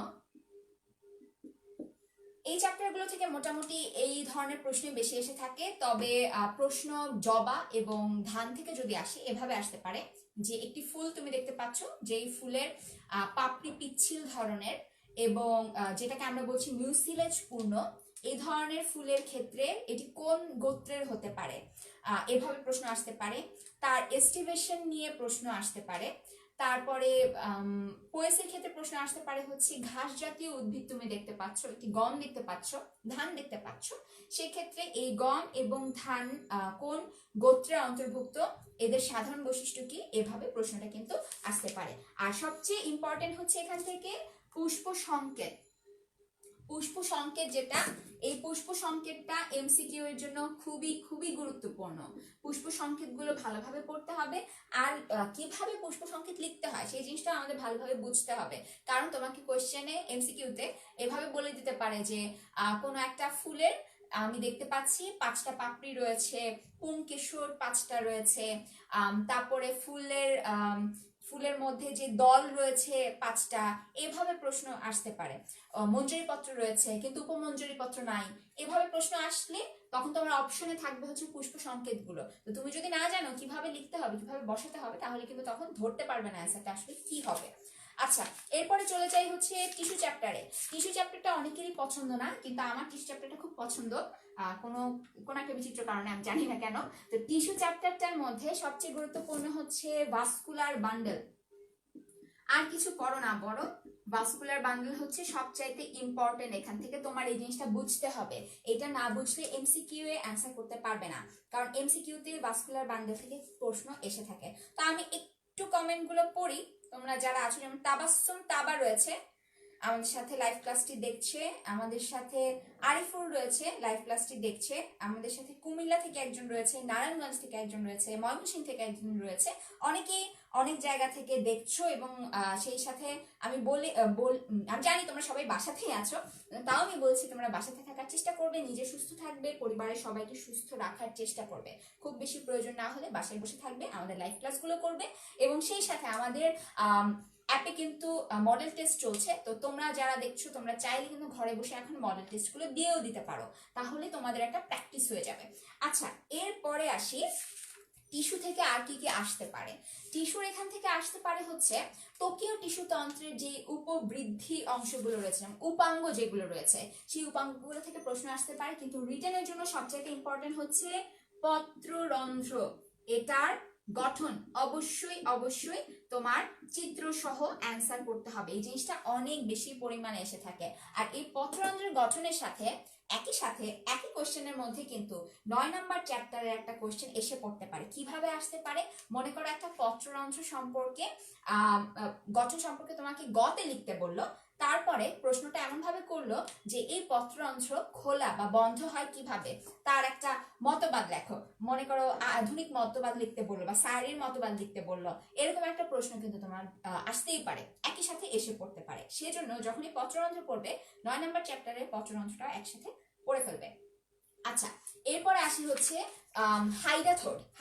এই চ্যাপ্টারগুলো থেকে মোটামুটি এই ধরনের প্রশ্ন বেশি এসে থাকে, তবে প্রশ্ন জবা এবং ধান থেকে যদি আসে এভাবে আসতে পারে যে একটি ফুল তুমি দেখতে পাচ্ছ, যেই ফুলের পাপড়ি পিচ্ছিল ধরনের এবং যেটাকে আমরা বলছি মিউসিলেজ পূর্ণ, এই ধরনের ফুলের ক্ষেত্রে এটি কোন গোত্রের হতে পারে, এভাবে প্রশ্ন আসতে পারে। তার এস্টিভেশন নিয়ে প্রশ্ন আসতে পারে। তারপরে পোয়েসির ক্ষেত্রে প্রশ্ন আসতে পারে হচ্ছে ঘাস জাতীয় উদ্ভিদ তুমি দেখতে পাচ্ছ, একটি গম দেখতে পাচ্ছ, ধান দেখতে পাচ্ছ, সেক্ষেত্রে এই গম এবং ধান কোন গোত্রের অন্তর্ভুক্ত, এদের সাধারণ বৈশিষ্ট্য কি, এভাবে প্রশ্নটা কিন্তু আসতে পারে। আর সবচেয়ে ইম্পর্টেন্ট হচ্ছে এখান থেকে পুষ্প সংকেত। পুষ্প সংকেত যেটা, এই পুষ্প সংকেতটা এমসিকিউ এর জন্য খুবই খুবই গুরুত্বপূর্ণ। পুষ্প সংকেতগুলো ভালোভাবে পড়তে হবে, আর কিভাবে পুষ্প সংকেত লিখতে হয় সেই জিনিসটা আমাদের ভালোভাবে বুঝতে হবে। কারণ তোমাকে কোশ্চেনে এমসিকিউতে এভাবে বলে দিতে পারে যে কোনো একটা ফুলের আমি দেখতে পাচ্ছি 5টা পাপড়ি রয়েছে, পুংকেশর 5টা রয়েছে, তারপরে ফুলের মধ্যে যে দল রয়েছে 5টা, এভাবে প্রশ্ন আসতে পারে। মঞ্জুরি পত্র রয়েছে কিন্তু উপমঞ্জুরি পত্র নাই, এভাবে প্রশ্ন আসলে তখন তোমার অপশনে থাকবে হচ্ছে পুষ্প সংকেত গুলো। তো তুমি যদি না জানো কিভাবে লিখতে হবে, কিভাবে বসাতে হবে, তাহলে কিন্তু তখন ধরতে পারবে না অ্যান্সারটা আসলে কি হবে। আচ্ছা, এরপরে চলে যাই হচ্ছে টিস্যু চ্যাপ্টারে। টিস্যু চ্যাপ্টারটা অনেকেরই পছন্দ না, কিন্তু আমার টিস্যু চ্যাপ্টারটা খুব পছন্দ, কোনো একটা বিচিত্র কারণে, আমি জানি না কেন। তো টিস্যু চ্যাপ্টারটার মধ্যে সবচেয়ে গুরুত্বপূর্ণ হচ্ছে ভাস্কুলার বান্ডেল। আর কিছু করো না বড়, ভাস্কুলার বান্ডেল হচ্ছে সবচাইতে ইম্পর্টেন্ট। এখান থেকে তোমার এই জিনিসটা বুঝতে হবে, এটা না বুঝলে এমসিকিউ এ অ্যান্সার করতে পারবে না, কারণ এমসিকিউ তে ভাস্কুলার বান্ডেল থেকে প্রশ্ন এসে থাকে। তো আমি একটু কমেন্ট গুলো পড়ি, তোমরা যারা আছো, যেমন তাবাসসুম তাবা রয়েছে আমাদের সাথে লাইভ ক্লাসটি দেখছে, আমাদের সাথে আরিফুল রয়েছে লাইভ ক্লাসটি দেখছে, আমাদের সাথে কুমিল্লা থেকে একজন রয়েছে, নারায়ণগঞ্জ থেকে একজন রয়েছে, ময়মনসিংহ থেকে একজন রয়েছে। অনেকেই অনেক জায়গা থেকে দেখছো, এবং সেই সাথে আমি আমি জানি তোমরা সবাই বাসাতেই আছো, তাও আমি বলছি তোমরা বাসাতে থাকার চেষ্টা করবে, নিজে সুস্থ থাকবে, পরিবারের সবাইকে সুস্থ রাখার চেষ্টা করবে। খুব বেশি প্রয়োজন না হলে বাসায় বসে থাকবে, আমাদের লাইভ ক্লাসগুলো করবে, এবং সেই সাথে আমাদের অ্যাপে কিন্তু মডেল টেস্ট চলছে। তো তোমরা যারা দেখছো, তোমরা চাইলে কিন্তু ঘরে বসে এখন মডেল টেস্টগুলো দিয়েও দিতে পারো, তাহলে তোমাদের একটা প্র্যাকটিস হয়ে যাবে। আচ্ছা, এরপরে আসি টিস্যু থেকে আর কি কি আসতে পারে। টিস্যুর এখান থেকে আসতে পারে হচ্ছে ত্বকীয় টিস্যু তন্ত্রের যে উপবৃদ্ধি অংশগুলো রয়েছে, উপাঙ্গ যেগুলো রয়েছে, সেই উপাঙ্গগুলো থেকে প্রশ্ন আসতে পারে। কিন্তু রিটেনের জন্য সবচেয়ে ইম্পর্টেন্ট হচ্ছে পত্ররন্ধ্র, এটার গঠন অবশ্যই অবশ্যই তোমার চিত্র সহ অ্যান্সার করতে হবে। এই জিনিসটা অনেক বেশি পরিমাণে এসে থাকে। আর এই পত্ররন্ধ্রের গঠনের সাথে একই কোশ্চেনের মধ্যে কিন্তু 9 নাম্বার চ্যাপ্টারের একটা কোশ্চেন এসে পড়তে পারে। কিভাবে আসতে পারে? মনে করো একটা পত্ররন্ধ্র সম্পর্কে গঠন সম্পর্কে তোমাকে গতে লিখতে বললো, তারপরে প্রশ্নটা এমন ভাবে করলো যে এই পত্ররন্ধ্র খোলা বা বন্ধ হয় কিভাবে, তার একটা মতবাদ লেখো। মনে করো আধুনিক মতবাদ লিখতে বললো বা সারির মতবাদ লিখতে বললো, এরকম একটা প্রশ্ন কিন্তু তোমার আসতেই পারে, একই সাথে এসে পড়তে পারে। সেজন্য যখনই পত্ররন্ধ্র পড়বে, 9 নাম্বার চ্যাপ্টারে পত্ররন্ধ্রটা একসাথে পড়ে ফেলবে। আচ্ছা, এরপরে আসি হচ্ছে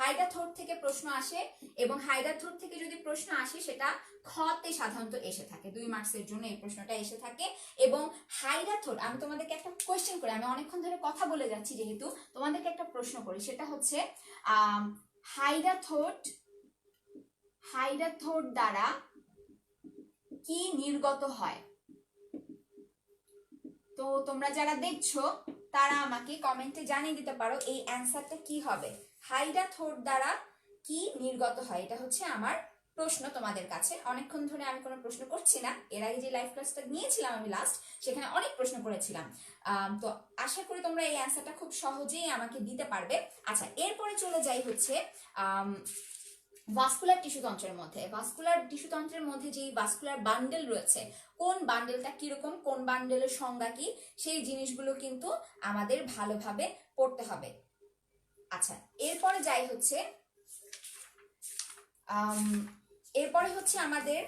হাইডাথোড থেকে প্রশ্ন আসে, এবং হাইডাথোড থেকে যদি প্রশ্ন আসে সেটা খতে সাধারণত এসে থাকে, 2 মার্কসের জন্য এই প্রশ্নটা এসে থাকে। এবং হাইডাথোড, আমি তোমাদেরকে একটা কোয়েশ্চেন করি, আমি অনেকক্ষণ ধরে কথা বলে যাচ্ছি যেহেতু, তোমাদেরকে একটা প্রশ্ন করি, সেটা হচ্ছে হাইডাথোড দ্বারা কি নির্গত হয়? তো তোমরা যারা দেখছো তারা আমাকে কমেন্টে জানিয়ে দিতে পারো এই অ্যান্সারটা কি হবে। হাইডাথোড দ্বারা কি নির্গত হয়, এটা হচ্ছে আমার প্রশ্ন তোমাদের কাছে। অনেকক্ষণ ধরে আমি কোনো প্রশ্ন করছি না, এর আগে যে লাইভ ক্লাসটা নিয়েছিলাম আমি লাস্ট, সেখানে অনেক প্রশ্ন করেছিলাম। তো আশা করি তোমরা এই অ্যান্সারটা খুব সহজেই আমাকে দিতে পারবে। আচ্ছা, এরপরে চলে যাই হচ্ছে ভাস্কুলার টিস্যু তন্ত্রের মধ্যে। ভাস্কুলার টিস্যু তন্ত্রের মধ্যে যে ভাস্কুলার বান্ডেল রয়েছে, কোন বান্ডেলটা কিরকম, কোন বান্ডেলের সংজ্ঞা কি, সেই জিনিসগুলো কিন্তু আমাদের ভালোভাবে পড়তে হবে। আচ্ছা, এরপরে যাই হচ্ছে আমাদের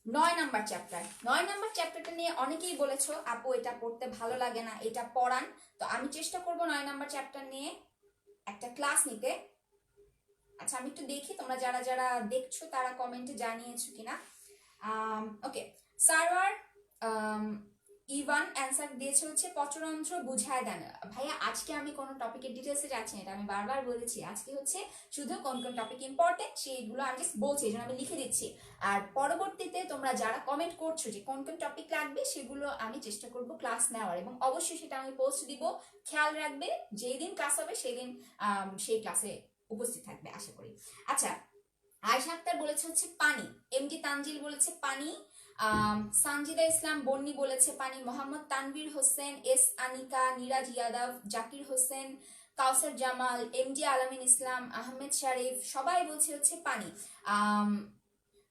9 নাম্বার চ্যাপ্টার। 9 নাম্বার চ্যাপ্টারটা নিয়ে অনেকেই বলেছো আপু এটা পড়তে ভালো লাগে না, এটা পড়ান। তো আমি চেষ্টা করব 9 নাম্বার চ্যাপ্টার নিয়ে একটা ক্লাস নিতে। আচ্ছা, আমি একটু দেখি তোমরা যারা যারা দেখছো তারা কমেন্টে জানিয়েছো কিনা। ওকে, সার্ভার ইভান অ্যান্সার দিয়েছে হচ্ছে পত্ররন্ধ্র বুঝায় দেন। ভাইয়া আজকে আমি কোনো টপিকের ডিটেলসে যাচ্ছি না, এটা আমি বারবার বলেছি। আজকে হচ্ছে শুধু কোন কোন টপিক ইম্পর্টেন্ট সেইগুলো আমি জাস্ট বলছি, এই জন্য আমি লিখে দিচ্ছি। আর পরবর্তীতে তোমরা যারা কমেন্ট করছো যে কোন কোন টপিক লাগবে, সেগুলো আমি চেষ্টা করব ক্লাস নেওয়ার, এবং অবশ্যই সেটা আমি পোস্ট দিব। খেয়াল রাখবে যেই দিন ক্লাস হবে সেই দিন সেই ক্লাসে উপস্থিত থাকবে আশা করি। আচ্ছা, আয়েশা আক্তার বলেছে হচ্ছে পানি, এমডি তানজিল বলেছে পানি, সানজিদা ইসলাম বন্নি বলেছে পানি, মোহাম্মদ তানভীর হোসেন, এস আনিকা, নিরাজ ইয়াদব, জাকির হোসেন, কাউসার জামাল, এমডি আলামিন ইসলাম, আহমেদ শরীফ, সবাই বলছে হচ্ছে পানি।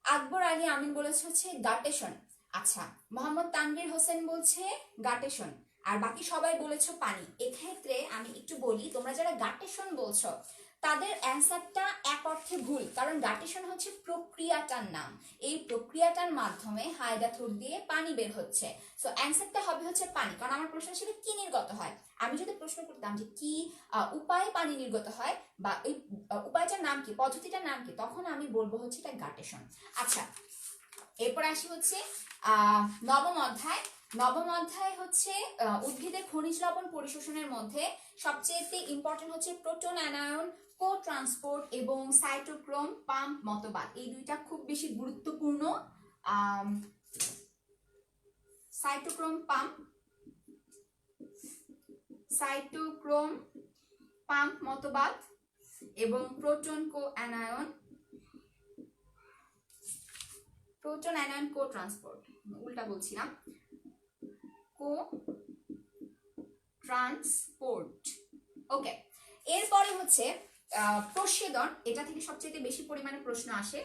আকবর আলী আমিন বলেছে হচ্ছে গাটেশন। আচ্ছা, মোহাম্মদ তানভীর হোসেন বলছে গাটেশন, আর বাকি সবাই বলেছো পানি। এক্ষেত্রে আমি একটু বলি, তোমরা যারা গাটেশন বলছো তাদের অ্যান্সারটা এক অর্থে ভুল, কারণ গাটেশন হচ্ছে প্রক্রিয়াটার নাম। এই প্রক্রিয়াটার মাধ্যমে হায়দা ঠোঁট দিয়ে পানি বের হচ্ছে। সো অ্যান্সারটা হবে হচ্ছে পানি, কারণ আমার প্রশ্ন ছিল কি নির্গত হয়। আমি যদি প্রশ্ন করতাম যে কি উপায়ে পানি নির্গত হয় বা এই উপায়টার নাম কি, পদ্ধতিটার নাম কি, তখন আমি বলবো হচ্ছে এটা গাটেশন। আচ্ছা, এরপর আসি হচ্ছে নবম অধ্যায়। নবম অধ্যায় হচ্ছে উদ্ভিদের খনিজ লবণ পরিশোষণের মধ্যে সবচেয়ে ইম্পর্টেন্ট হচ্ছে প্রোটন অ্যানায়ন কো ট্রান্সপোর্ট এবং সাইটোক্রোম পাম্প মতবাদ। এই দুইটা খুব বেশি গুরুত্বপূর্ণ। সাইটোক্রোম পাম্প মতবাদ এবং প্রোটন অ্যানায়ন কো ট্রান্সপোর্ট, উল্টা বলছিলাম, কো ট্রান্সপোর্ট। ওকে, এরপরে হচ্ছে প্রস্বেদন। এটা থেকে সবচেয়ে বেশি পরিমাণে প্রশ্ন আসে,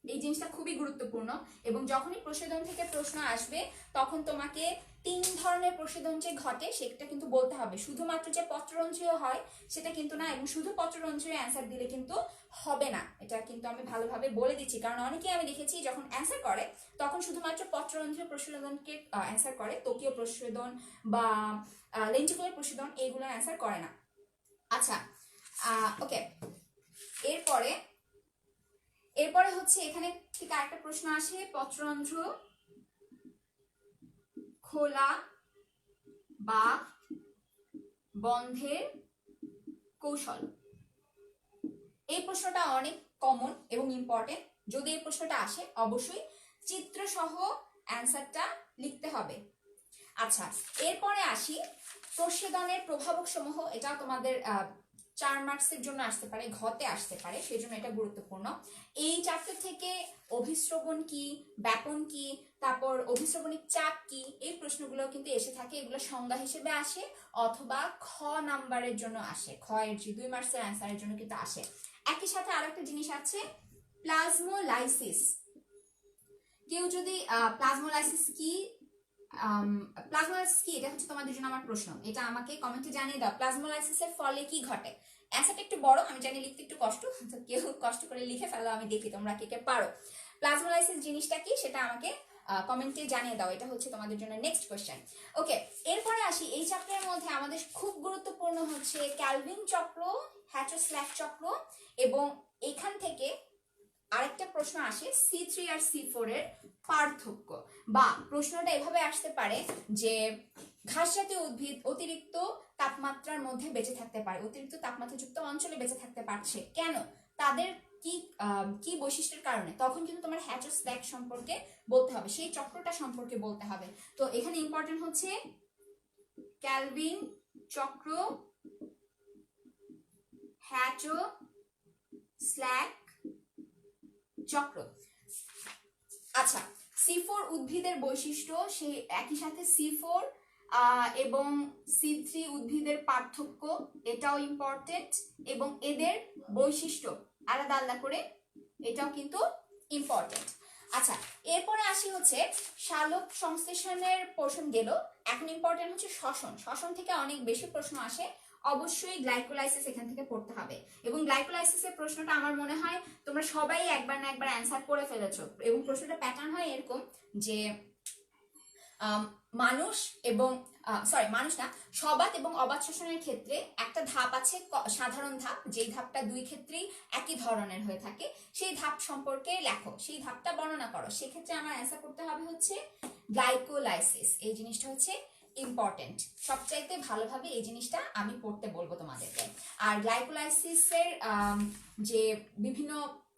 এই জিনিসটা খুবই গুরুত্বপূর্ণ। এবং যখনই প্রস্বেদন থেকে প্রশ্ন আসবে তখন তোমাকে 3 ধরনের প্রস্বেদন যে ঘটে সেটা কিন্তু বলতে হবে। শুধুমাত্র যে পত্ররন্ধ্রীয় হয় সেটা কিন্তু না, এবং শুধু পত্ররন্ধ্রীয় অ্যান্সার দিলে কিন্তু হবে না। এটা কিন্তু আমি ভালোভাবে বলে দিচ্ছি, কারণ অনেকেই আমি দেখেছি যখন অ্যান্সার করে তখন শুধুমাত্র পত্ররন্ধ্রীয় প্রস্বেদনকে অ্যান্সার করে, ত্বকীয় প্রস্বেদন বা লেন্টিকুলার প্রস্বেদন এইগুলো অ্যান্সার করে না। আচ্ছা, ওকে, এরপরে হচ্ছে এখানে ঠিক আরেকটা প্রশ্ন আসে, পত্ররন্ধ্র খোলা বা বন্ধের কৌশল। এই প্রশ্নটা অনেক কমন এবং ইম্পর্টেন্ট। যদি এই প্রশ্নটা আসে অবশ্যই চিত্র সহ অ্যান্সারটা লিখতে হবে। আচ্ছা, এরপরে আসি প্রস্বেদনের প্রভাবক সমূহ। এটা তোমাদের 4 মার্কসের জন্য আসতে পারে, ঘতে আসতে পারে, সেজন্য এটা গুরুত্বপূর্ণ। এই চ্যাপ্টার থেকে অভিস্রবণ কি, ব্যাপন কি, তারপর অভিস্রবণিক চাপ কি, এই প্রশ্নগুলো কিন্তু এসে থাকে। এগুলো সংজ্ঞা হিসেবে আসে অথবা খ নাম্বারের জন্য আসে, খ এর যে 2 মার্কসের অ্যান্সারের জন্য কিন্তু আসে। একই সাথে আরেকটা জিনিস আছে প্লাজমোলাইসিস। কেউ যদি প্লাজমোলাইসিস কি প্লাজমোলাইসিস কি, এটা হচ্ছে তোমাদের জন্য আমার প্রশ্ন, এটা আমাকে কমেন্টে জানিয়ে দাও। প্লাজমোলাইসিসের ফলে কি ঘটে? অ্যান্সারটা একটু বড়, আমি জানি লিখতে একটু কষ্ট, তো কেউ কষ্ট করে লিখে ফেলো, আমি দেখি তোমরা কে কে পারো। প্লাজমোলাইসিস জিনিসটা কি সেটা আমাকে কমেন্টে জানিয়ে দাও, এটা হচ্ছে তোমাদের জন্য নেক্সট কোশ্চেন। ওকে, এরপরে আসি এই চ্যাপ্টারের মধ্যে আমাদের খুব গুরুত্বপূর্ণ হচ্ছে ক্যালভিন চক্র, হ্যাটো-স্ল্যাক চক্র, এবং এখান থেকে আরেকটা প্রশ্ন আসে C3 আর C4 এর পার্থক্য। বা প্রশ্নটা এভাবে আসতে পারে যে ঘাস জাতীয় উদ্ভিদ অতিরিক্ত তাপমাত্রার মধ্যে বেঁচে থাকতে পারে, অতিরিক্ত তাপমাত্রাযুক্ত অঞ্চলে বেঁচে থাকতে পারছে কেন, তাদের কি কি বৈশিষ্ট্যের কারণে, তখন কিন্তু তোমার হ্যাটো-স্ল্যাক সম্পর্কে বলতে হবে, সেই চক্রটা সম্পর্কে বলতে হবে। তো এখানে ইম্পর্টেন্ট হচ্ছে ক্যালভিন চক্র, হ্যাটো-স্ল্যাক চক্র। আচ্ছা, C4 উদ্ভিদের বৈশিষ্ট্য, সে একই সাথে C4 এবং C3 উদ্ভিদের পার্থক্য, এটাও ইম্পর্টেন্ট, এবং এদের বৈশিষ্ট্য আলাদা আলাদা করে, এটাও কিন্তু ইম্পর্টেন্ট। আচ্ছা, এরপরে আসি হচ্ছে সালোক সংশ্লেষণের পোর্শন গেল। এখন ইম্পর্টেন্ট হচ্ছে শ্বসন। শ্বসন থেকে অনেক বেশি প্রশ্ন আসে, অবশ্যই গ্লাইকোলাইসিস এখান থেকে পড়তে হবে। এবং গ্লাইকোলাইসিসের প্রশ্নটা আমার মনে হয় তোমরা সবাই একবার না একবার অ্যান্সার করে ফেলেছো। এবং প্রশ্নটা প্যাটার্ন হয় এরকম যে মানুষ না, সবাত এবং অবাত শ্বসনের ক্ষেত্রে একটা ধাপ আছে, সাধারণ ধাপ, যেই ধাপটা 2 ক্ষেত্রেই একই ধরনের হয়ে থাকে, সেই ধাপ সম্পর্কে লেখো, সেই ধাপটা বর্ণনা করো। সেক্ষেত্রে আমার অ্যান্সার করতে হবে হচ্ছে গ্লাইকোলাইসিস। এই জিনিসটা হচ্ছে ইম্পর্টেন্ট, সবচাইতে ভালোভাবে এই জিনিসটা আমি পড়তে বলবো তোমাদেরকে। আর গ্লাইকোলাইসিসের যে বিভিন্ন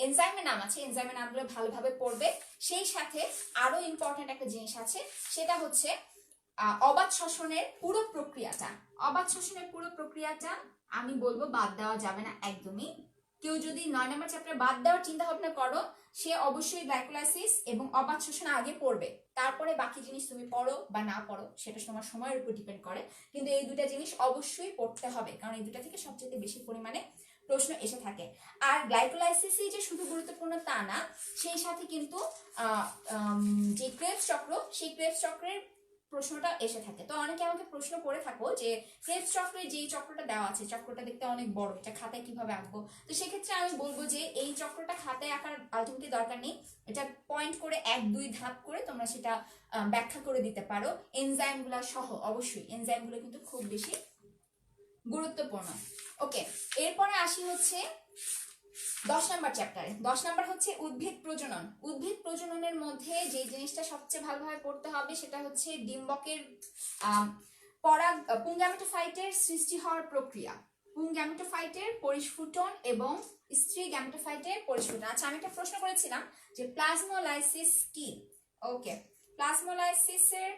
এনজাইমের নাম আছে, এনজাইমের নামগুলো ভালোভাবে পড়বে। সেই সাথে আরো ইম্পর্টেন্ট একটা জিনিস আছে, সেটা হচ্ছে অবাত শ্বসনের পুরো প্রক্রিয়াটা। অবাত শ্বসনের পুরো প্রক্রিয়াটা আমি বলবো বাদ দেওয়া যাবে না একদমই। কেউ যদি 9 নম্বর চ্যাপ্টার বাদ দেওয়ার চিন্তা ভাবনা করো, সে অবশ্যই গ্লাইকোলাইসিস এবং অবাত শ্বসন আগে পড়বে, তারপরে বাকি জিনিস তুমি পড়ো বা না পড়ো সেটা তোমার সময়ের উপর ডিপেন্ড করে, কিন্তু এই দুটা জিনিস অবশ্যই পড়তে হবে, কারণ এই দুটা থেকে সবচেয়ে বেশি পরিমাণে প্রশ্ন এসে থাকে। আর গ্লাইকোলাইসিসই যে শুধু গুরুত্বপূর্ণ তা না, সেই সাথে কিন্তু যে ক্রেবস চক্র, সেই ক্রেবস চক্রের প্রশ্নটা এসে থাকে। তো অনেকে আমাকে প্রশ্ন করে থাকো যে ক্রেবস চক্রে যে চক্রটা দেওয়া আছে, চক্রটা দেখতে অনেক বড়, এটা খাতায় কিভাবে আঁকবো? তো সেক্ষেত্রে আমি বলবো যে এই চক্রটা খাতায় আঁকার আলটিমেটলি দরকার নেই, এটা পয়েন্ট করে 1-2 ধাপ করে তোমরা সেটা ব্যাখ্যা করে দিতে পারো এনজাইমগুলো সহ। অবশ্যই এনজাইমগুলো কিন্তু খুব বেশি গুরুত্বপূর্ণ। ওকে, এরপরে আসি হচ্ছে 10 নম্বর চ্যাপ্টারে। 10 নম্বর হচ্ছে উদ্ভিদ প্রজনন। উদ্ভিদ প্রজননের মধ্যে যে জিনিসটা সবচেয়ে ভালোভাবে পড়তে হবে সেটা হচ্ছে ডিম্বকের পুংগ্যামেটোফাইটের সৃষ্টি হওয়ার প্রক্রিয়া, পুংগ্যামেটোফাইটের পরিস্ফুটন এবং স্ত্রী গ্যামেটোফাইটের পরিস্ফুটন। আচ্ছা, আমি একটা প্রশ্ন করেছিলাম যে প্লাজমোলাইসিস কি? ওকে, প্লাজমোলাইসিসের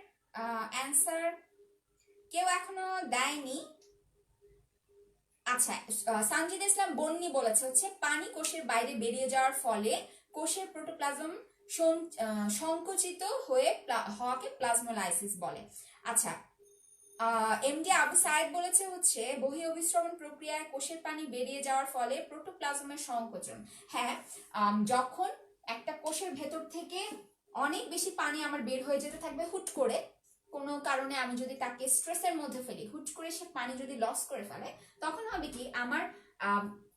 অ্যান্সার কেউ এখনো দেয়নি। আচ্ছা, সানজিদ ইসলাম বন্নি বলেছে হচ্ছে পানি কোষের বাইরে বেরিয়ে যাওয়ার ফলে কোষের প্রোটোপ্লাজম সংকুচিত হওয়াকে প্লাজমোলাইসিস বলে। আচ্ছা, এমডি আবু সায়েদ বলেছে হচ্ছে বহি অভিস্রবণ প্রক্রিয়ায় কোষের পানি বেরিয়ে যাওয়ার ফলে প্রোটোপ্লাজমের সংকোচন। হ্যাঁ, যখন একটা কোষের ভেতর থেকে অনেক বেশি পানি আমার বের হয়ে যেতে থাকবে হুট করে, কোনো কারণে আমি যদি তাকে স্ট্রেসের মধ্যে ফেলি, হুট করে সে পানি যদি লস করে ফেলে, তখন হবে কি আমার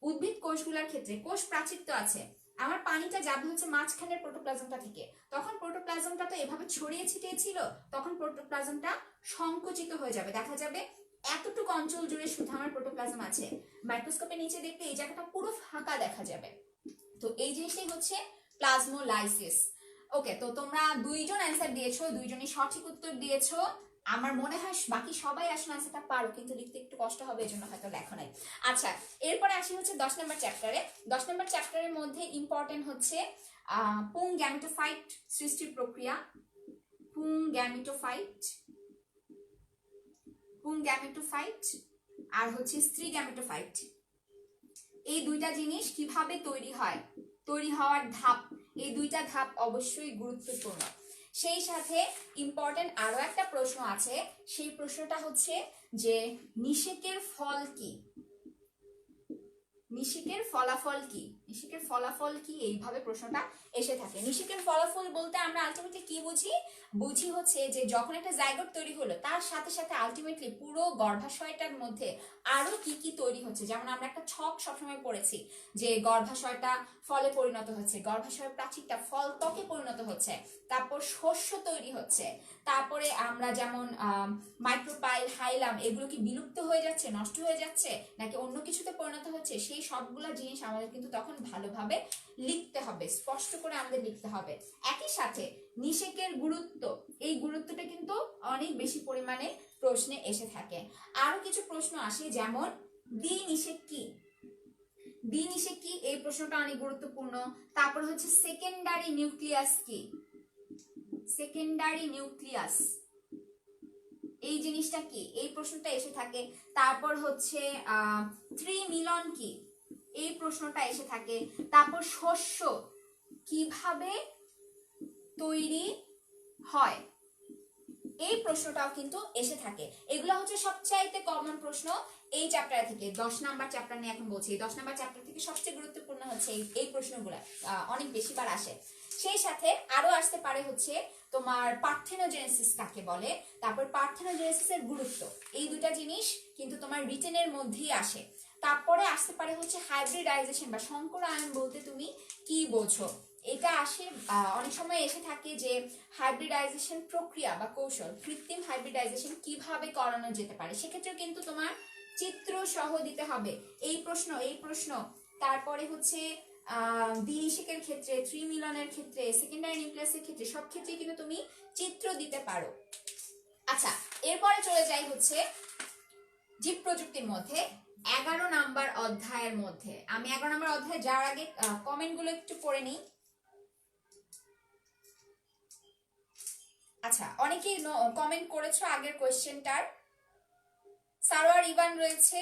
উদ্ভিদ কোষগুলোর ক্ষেত্রে কোষ প্রাচীর তো আছে, আমার পানিটা যাবে হচ্ছে মাঝখানের প্রোটোপ্লাজমটা থেকে, তখন প্রোটোপ্লাজমটা তো এভাবে ছড়িয়ে ছিটিয়ে ছিল, তখন প্রোটোপ্লাজমটা সংকুচিত হয়ে যাবে, দেখা যাবে এতটুকু অঞ্চল জুড়ে শুধু আমার প্রোটোপ্লাজম আছে, মাইক্রোস্কোপের নিচে দেখলে এই জায়গাটা পুরো ফাঁকা দেখা যাবে। তো এই জিনিসটাই হচ্ছে প্লাজমোলাইসিস। ওকে, তো তোমরা 2জন অ্যান্সার দিয়েছো, 2জনই সঠিক উত্তর দিয়েছো। আমার মনে হয় বাকি সবাই আসলে অ্যান্সারটা পারো, কিন্তু লিখতে একটু কষ্ট হবে, এজন্য হয়তো লেখো নাই। আচ্ছা, এরপরে আসি হচ্ছে 10 নম্বর চ্যাপ্টারে। 10 নম্বর চ্যাপ্টারের মধ্যে ইম্পর্টেন্ট হচ্ছে পুংগ্যামেটোফাইট সৃষ্টির প্রক্রিয়া, পুংগ্যামেটোফাইট আর হচ্ছে স্ত্রী গ্যামেটোফাইট। এই দুইটা জিনিস কিভাবে তৈরি হয়, তৈরি হওয়ার ধাপ, এই দুইটা ধাপ অবশ্যই গুরুত্বপূর্ণ। সেই সাথে ইম্পর্টেন্ট আরো একটা প্রশ্ন আছে, সেই প্রশ্নটা হচ্ছে যে নিষেকের ফল কি? নিষেকের ফলাফল কি? নিষেকের ফলাফল কি? এইভাবে প্রশ্নটা এসে থাকে। নিষেকের ফলাফল বলতে আমরা আলটিমেটলি কি বুঝি? বুঝি হচ্ছে যে যখন একটা জাইগোট তৈরি হলো তার সাথে সাথে আলটিমেটলি পুরো গর্ভাশয়টার মধ্যে আরো কি কি তৈরি হচ্ছে। যেমন আমরা একটা ছক সবসময় পড়েছি যে গর্ভাশয়টা ফলে পরিণত হচ্ছে, গর্ভাশয়ের প্রাচীরটা ফল ত্বকে পরিণত হচ্ছে, তারপর শস্য তৈরি হচ্ছে, তারপরে আমরা যেমন মাইক্রোপাইল, হাইলাম, এগুলো কি বিলুপ্ত হয়ে যাচ্ছে, নষ্ট হয়ে যাচ্ছে, নাকি অন্য কিছুতে পরিণত হচ্ছে, সেই সবগুলা জিনিস আমাদের কিন্তু তখন ভালোভাবে লিখতে হবে, স্পষ্ট করে আমাদের লিখতে হবে। একই সাথে নিষেকের গুরুত্ব, এই গুরুত্বটা কিন্তু অনেক বেশি পরিমাণে প্রশ্নে এসে থাকে। আরো কিছু প্রশ্ন আসে, যেমন দ্বিনিষেক কি? দ্বিনিষেক কি, এই প্রশ্নটা অনেক গুরুত্বপূর্ণ। তারপর হচ্ছে সেকেন্ডারি নিউক্লিয়াস কি? সেকেন্ডারি নিউক্লিয়াস এই জিনিসটা কি, এই প্রশ্নটা এসে থাকে। তারপর হচ্ছে ত্রিমিলন কি, এই প্রশ্নটা এসে থাকে। তারপর শস্য কিভাবে তৈরি হয়, এই প্রশ্নটাও কিন্তু এসে থাকে। এগুলো হচ্ছে সবচাইতে কমন প্রশ্ন এই চ্যাপ্টার থেকে। 10 নাম্বার চ্যাপ্টার নিয়ে এখন বলছি, 10 নাম্বার চ্যাপ্টার থেকে সবচেয়ে গুরুত্বপূর্ণ হচ্ছে এই প্রশ্নগুলো অনেক বেশিবার আসে। সেই সাথে আরো আসতে পারে হচ্ছে তোমার পার্থেনোজেনেসিস কাকে বলে, তারপর পার্থেনোজেনেসিসের গুরুত্ব, এই দুটা জিনিস কিন্তু তোমার রিটেনের মধ্যেই আসে। তারপরে আসতে পারে হচ্ছে হাইব্রিডাইজেশন বা সংকরায়ন বলতে তুমি কি বোঝো, এটা আসে। অনেক সময় এসে থাকে যে হাইব্রিডাইজেশন প্রক্রিয়া বা কৌশল, কৃত্রিম হাইব্রিডাইজেশন কিভাবে করানো যেতে পারে, সেক্ষেত্রে কিন্তু তোমার চিত্র সহ দিতে হবে। এই প্রশ্ন তারপরে হচ্ছে দ্বিনিষেকের ক্ষেত্রে, ত্রিমিলনের ক্ষেত্রে, সেকেন্ডারি নিউক্লিয়াসের ক্ষেত্রে, সব ক্ষেত্রে কিন্তু তুমি চিত্র দিতে পারো। আচ্ছা, এরপরে চলে যাই হচ্ছে জীব প্রযুক্তির মধ্যে 11 নাম্বার অধ্যায়ের মধ্যে। আমি 11 নাম্বার অধ্যায়ে যাওয়ার আগে কমেন্ট গুলো একটু পড়ে নিই। আচ্ছা, অনেকেই কমেন্ট করেছো আগের কোয়েশ্চেনটার। সারোয়ার ইভান রয়েছে,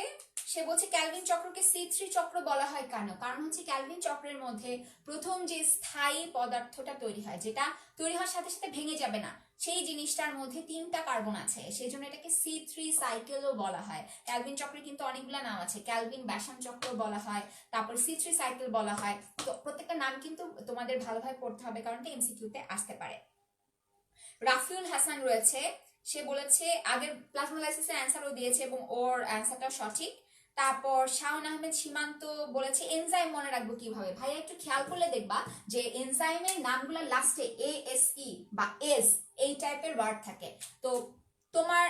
সে বলছে ক্যালভিন চক্রকে C3 চক্র বলা হয় কেন? কারণ হচ্ছে ক্যালভিন চক্রের মধ্যে প্রথম যে স্থায়ী পদার্থটা তৈরি হয়, যেটা তৈরি হওয়ার সাথে সাথে ভেঙে যাবে না, সেই জিনিসটার মধ্যে 3টা কার্বন আছে, সেই জন্য এটাকে C3 সাইকেলও বলা হয়। ক্যালভিন চক্রে কিন্তু অনেকগুলো নাম আছে, ক্যালভিন ব্যাসান চক্র বলা হয়, তারপর C3 সাইকেল বলা হয়। তো প্রত্যেকটা নাম কিন্তু তোমাদের ভালোভাবে পড়তে হবে, কারণ এটা MCQ-তে আসতে পারে। রাফিউল হাসান রয়েছে, সে বলেছে আগের প্লাজমোলাইসিসের অ্যান্সারও দিয়েছে এবং ওর অ্যান্সারটাও সঠিক। তারপর শাওন আহমেদ সীমান্ত বলেছে এনজাইম মনে রাখবো কিভাবে? ভাইয়া একটু খেয়াল করলে দেখবা যে এনজাইমের নামগুলো লাস্টে ASE বা এস এই টাইপের ওয়ার্ড থাকে। তো তোমার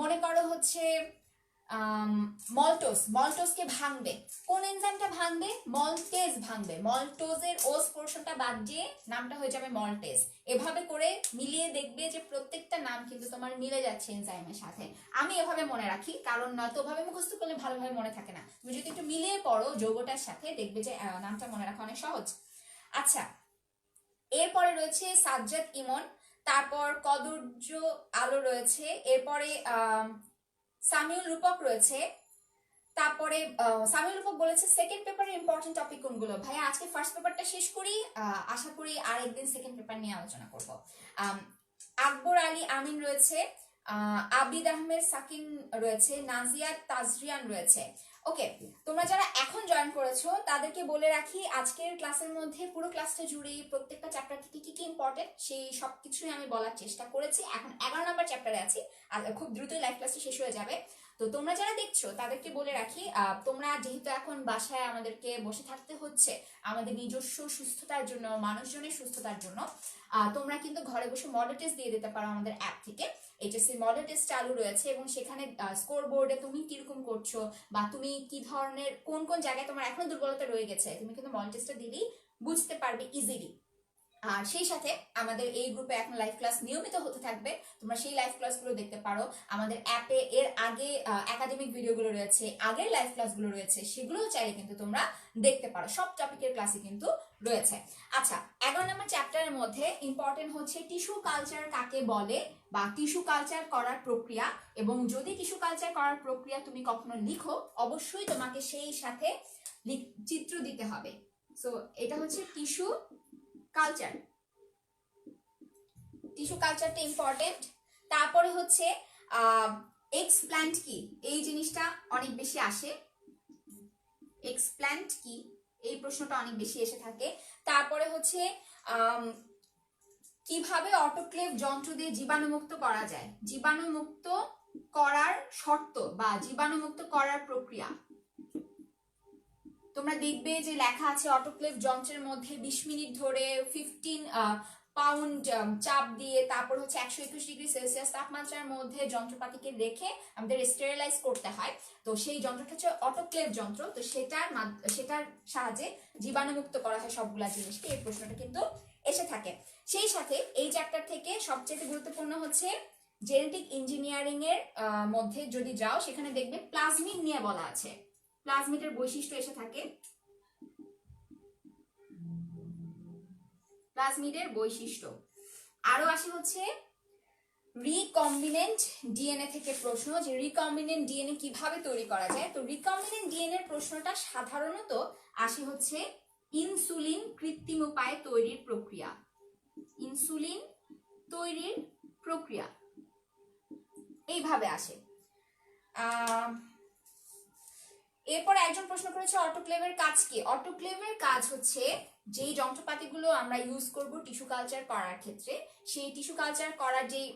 মনে করো হচ্ছে মল্টোজকে ভাঙবে, কোন এনজাইমটা ভাঙবে? মল্টেজ ভাঙবে, মল্টোজের ওস পোরশনটা বাদ দিয়ে নামটা হয়ে যাবে মল্টেজ। এভাবে করে মিলিয়ে দেখবে যে প্রত্যেকটা নাম কিন্তু তোমার মিলে যাচ্ছে এনজাইমের সাথে। আমি এভাবে মনে রাখি, কারণ নয়তো ওভাবে মুখস্থ করলে ভালোভাবে মনে থাকে না। তুমি যদি একটু মিলিয়ে পড়ো যৌগটার সাথে, দেখবে যে নামটা মনে রাখা অনেক সহজ। আচ্ছা, এরপরে রয়েছে সাজ্জাদ ইমন, তারপর কদর্য আলো রয়েছে, এরপরে সামিউল রূপক রয়েছে। তারপরে সামিউল রূপক বলেছে সেকেন্ড পেপারের ইম্পর্টেন্ট টপিক কোনগুলো? ভাইয়া আজকে ফার্স্ট পেপারটা শেষ করি, আশা করি আর একদিন সেকেন্ড পেপার নিয়ে আলোচনা করব। আকবর আলী আমিন রয়েছে, আবিদ আহমেদ সাকিন রয়েছে, নাজিয়া তাজরিয়ান রয়েছে। ওকে, তোমরা যারা এখন জয়েন করেছো তাদেরকে বলে রাখি আজকের ক্লাসের মধ্যে পুরো ক্লাসটা জুড়ে প্রত্যেকটা চ্যাপ্টার থেকে কি কি ইম্পর্টেন্ট সেই সবকিছুই আমি বলার চেষ্টা করেছি। এখন 11 নম্বর চ্যাপ্টারে আছি, আর খুব দ্রুতই লাইভ ক্লাসটা শেষ হয়ে যাবে। তো তোমরা যারা দেখছো তাদেরকে বলে রাখি, তোমরা যেহেতু এখন বাসায় আমাদেরকে বসে থাকতে হচ্ছে আমাদের নিজস্ব সুস্থতার জন্য, মানুষজনের সুস্থতার জন্য, তোমরা কিন্তু ঘরে বসে মডেল টেস্ট দিয়ে দিতে পারো আমাদের অ্যাপ থেকে। HSC মডেল টেস্ট চালু রয়েছে এবং সেখানে স্কোর বোর্ডে তুমি কিরকম করছো বা তুমি কি ধরনের কোন কোন জায়গায় তোমার এখনো দুর্বলতা রয়ে গেছে, তুমি কিন্তু মডেল টেস্টটা দিলেই বুঝতে পারবে ইজিলি। আর সেই সাথে আমাদের এই গ্রুপে এখন লাইভ ক্লাস নিয়মিত হতে থাকবে, তোমরা সেই লাইভ ক্লাসগুলো দেখতে পারো। আমাদের অ্যাপে এর আগে একাডেমিক ভিডিওগুলো রয়েছে, আগের লাইভ ক্লাসগুলো রয়েছে, সেগুলোও চাইলে কিন্তু তোমরা দেখতে পারো। সব টপিকের ক্লাসই কিন্তু রয়েছে। আচ্ছা, 11 নম্বর চ্যাপ্টারের মধ্যে ইম্পর্টেন্ট হচ্ছে টিস্যু কালচার কাকে বলে বা টিস্যু কালচার করার প্রক্রিয়া, এবং যদি টিস্যু কালচার করার প্রক্রিয়া তুমি কখনো লিখো অবশ্যই তোমাকে সেই সাথে চিত্র দিতে হবে। সো এটা হচ্ছে টিস্যু কালচার, টিস্যু কালচারটা ইম্পর্টেন্ট। তারপরে হচ্ছে এক্সপ্ল্যান্ট কি, এই জিনিসটা অনেক বেশি আসে, এক্সপ্ল্যান্ট কি এই প্রশ্নটা অনেক বেশি এসে থাকে। তারপরে হচ্ছে কিভাবে অটোক্লেভ যন্ত্র দিয়ে জীবাণুমুক্ত করা যায়, জীবাণুমুক্ত করার শর্ত বা জীবাণুমুক্ত করার প্রক্রিয়া। তোমরা দেখবে যে লেখা আছে অটোক্লেভ যন্ত্রের মধ্যে 20 মিনিট ধরে 15 পাউন্ড চাপ দিয়ে, তারপর হচ্ছে 121 ডিগ্রি সেলসিয়াস তাপমাত্রার মধ্যে যন্ত্রপাতিকে রেখে আমাদের স্টেরিলাইজ করতে হয়। তো সেই যন্ত্রটা হচ্ছে অটোক্লেভ যন্ত্র, তো সেটার সাহায্যে জীবাণুমুক্ত করা হয় সবগুলা জিনিসকে। এই প্রশ্নটা কিন্তু এসে থাকে। সেই সাথে এই চ্যাপ্টার থেকে সবচেয়ে গুরুত্বপূর্ণ হচ্ছে জেনেটিক ইঞ্জিনিয়ারিং এর মধ্যে যদি যাও সেখানে দেখবে প্লাজমিড নিয়ে বলা আছে, প্লাজমিডের বৈশিষ্ট্য এসে থাকে, প্লাজমিডের বৈশিষ্ট্য। আরো আসে হচ্ছে রিকম্বিনেন্ট ডিএনএ থেকে প্রশ্ন, যে রিকম্বিনেন্ট ডিএনএ কিভাবে তৈরি করা যায়। তো রিকম্বিনেন্ট ডিএনএ এর প্রশ্নটা সাধারণত আসে হচ্ছে ইনসুলিন কৃত্রিম উপায়ে তৈরির প্রক্রিয়া, ইনসুলিন তৈরির প্রক্রিয়া এইভাবে আসে। এরপর একজন প্রশ্ন করেছে অটোক্লেভের কাজ কি। অটোক্লেভের কাজ হচ্ছে যেই যন্ত্রপাতিগুলো আমরা ইউজ করব টিস্যু কালচার করার ক্ষেত্রে, সেই টিস্যু কালচার করার যেই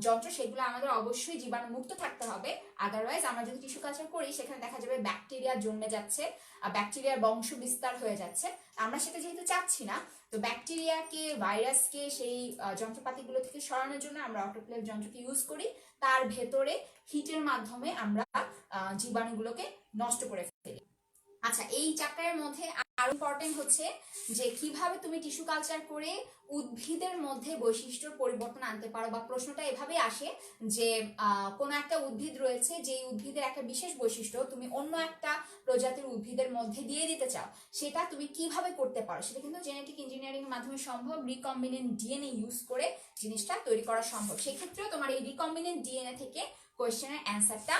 যন্ত্র সেগুলো আমাদের অবশ্যই জীবাণু মুক্ত থাকতে হবে। আদারওয়াইজ আমরা যদি টিস্যু কালচার করি সেখানে দেখা যাবে ব্যাকটেরিয়া জন্মে যাচ্ছে, ব্যাকটেরিয়ার বংশ বিস্তার হয়ে যাচ্ছে। আমরা সেটা যেহেতু চাচ্ছি না, তো ব্যাকটেরিয়াকে ভাইরাসকে সেই যন্ত্রপাতিগুলো থেকে সরানোর জন্য আমরা অটোক্লেভ যন্ত্রকে ইউজ করি। তার ভেতরে হিটের মাধ্যমে আমরা জীবাণুগুলোকে নষ্ট করে ফেলি। আচ্ছা, এই চ্যাপ্টারের মধ্যে আরো ইম্পর্টেন্ট হচ্ছে যে কিভাবে তুমি টিস্যু কালচার করে উদ্ভিদের মধ্যে বৈশিষ্ট্যর পরিবর্তন আনতে পারো, বা প্রশ্নটা এভাবে আসে যে কোনো একটা উদ্ভিদ রয়েছে যে উদ্ভিদের একটা বিশেষ বৈশিষ্ট্য তুমি অন্য একটা প্রজাতির উদ্ভিদের মধ্যে দিয়ে দিতে চাও, সেটা তুমি কিভাবে করতে পারো। সেটা কিন্তু জেনেটিক ইঞ্জিনিয়ারিং এর মাধ্যমে সম্ভব, রিকম্বিনেন্ট ডিএনএ ইউজ করে জিনিসটা তৈরি করা সম্ভব। সেক্ষেত্রেও তোমার এই রিকম্বিনেন্ট ডিএনএ থেকে কোয়েশ্চেনের অ্যান্সারটা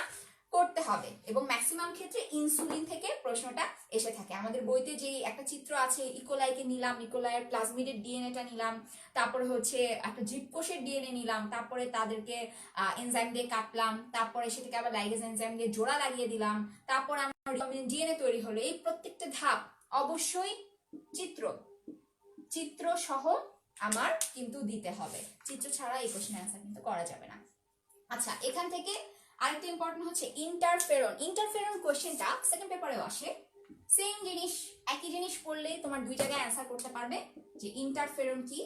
করতে হবে। এবং ম্যাক্সিমাম ক্ষেত্রে ইনসুলিন থেকে প্রশ্নটা এসে থাকে। আমাদের বইতে যে একটা চিত্র আছে, ইকোলাইকে নিলাম, ইকোলাইয়ের প্লাজমিডের ডিএনএটা নিলাম, তারপরে হচ্ছে একটা জীবকোষের ডিএনএ নিলাম, তারপরে তাদেরকে এনজাইম দিয়ে কাটলাম, তারপরে সেটাকে আবার লাইগেজ এনজাইম দিয়ে জোড়া লাগিয়ে দিলাম, তারপর আমার ডিএনএ তৈরি হলো। এই প্রত্যেকটা ধাপ অবশ্যই চিত্র সহ আমার কিন্তু দিতে হবে। চিত্র ছাড়া এই কোশ্চেন অ্যান্সার কিন্তু করা যাবে না। আচ্ছা, এখান থেকে আরেকটা ইম্পর্টেন্ট হচ্ছে ইন্টারফেরন কোশ্চেনটা সেকেন্ড পেপারেও আসে। সেম জিনিস, একই জিনিস পড়লেই তোমার দুই জায়গায় অ্যান্সার করতে পারবে যে ইন্টারফেরন কি।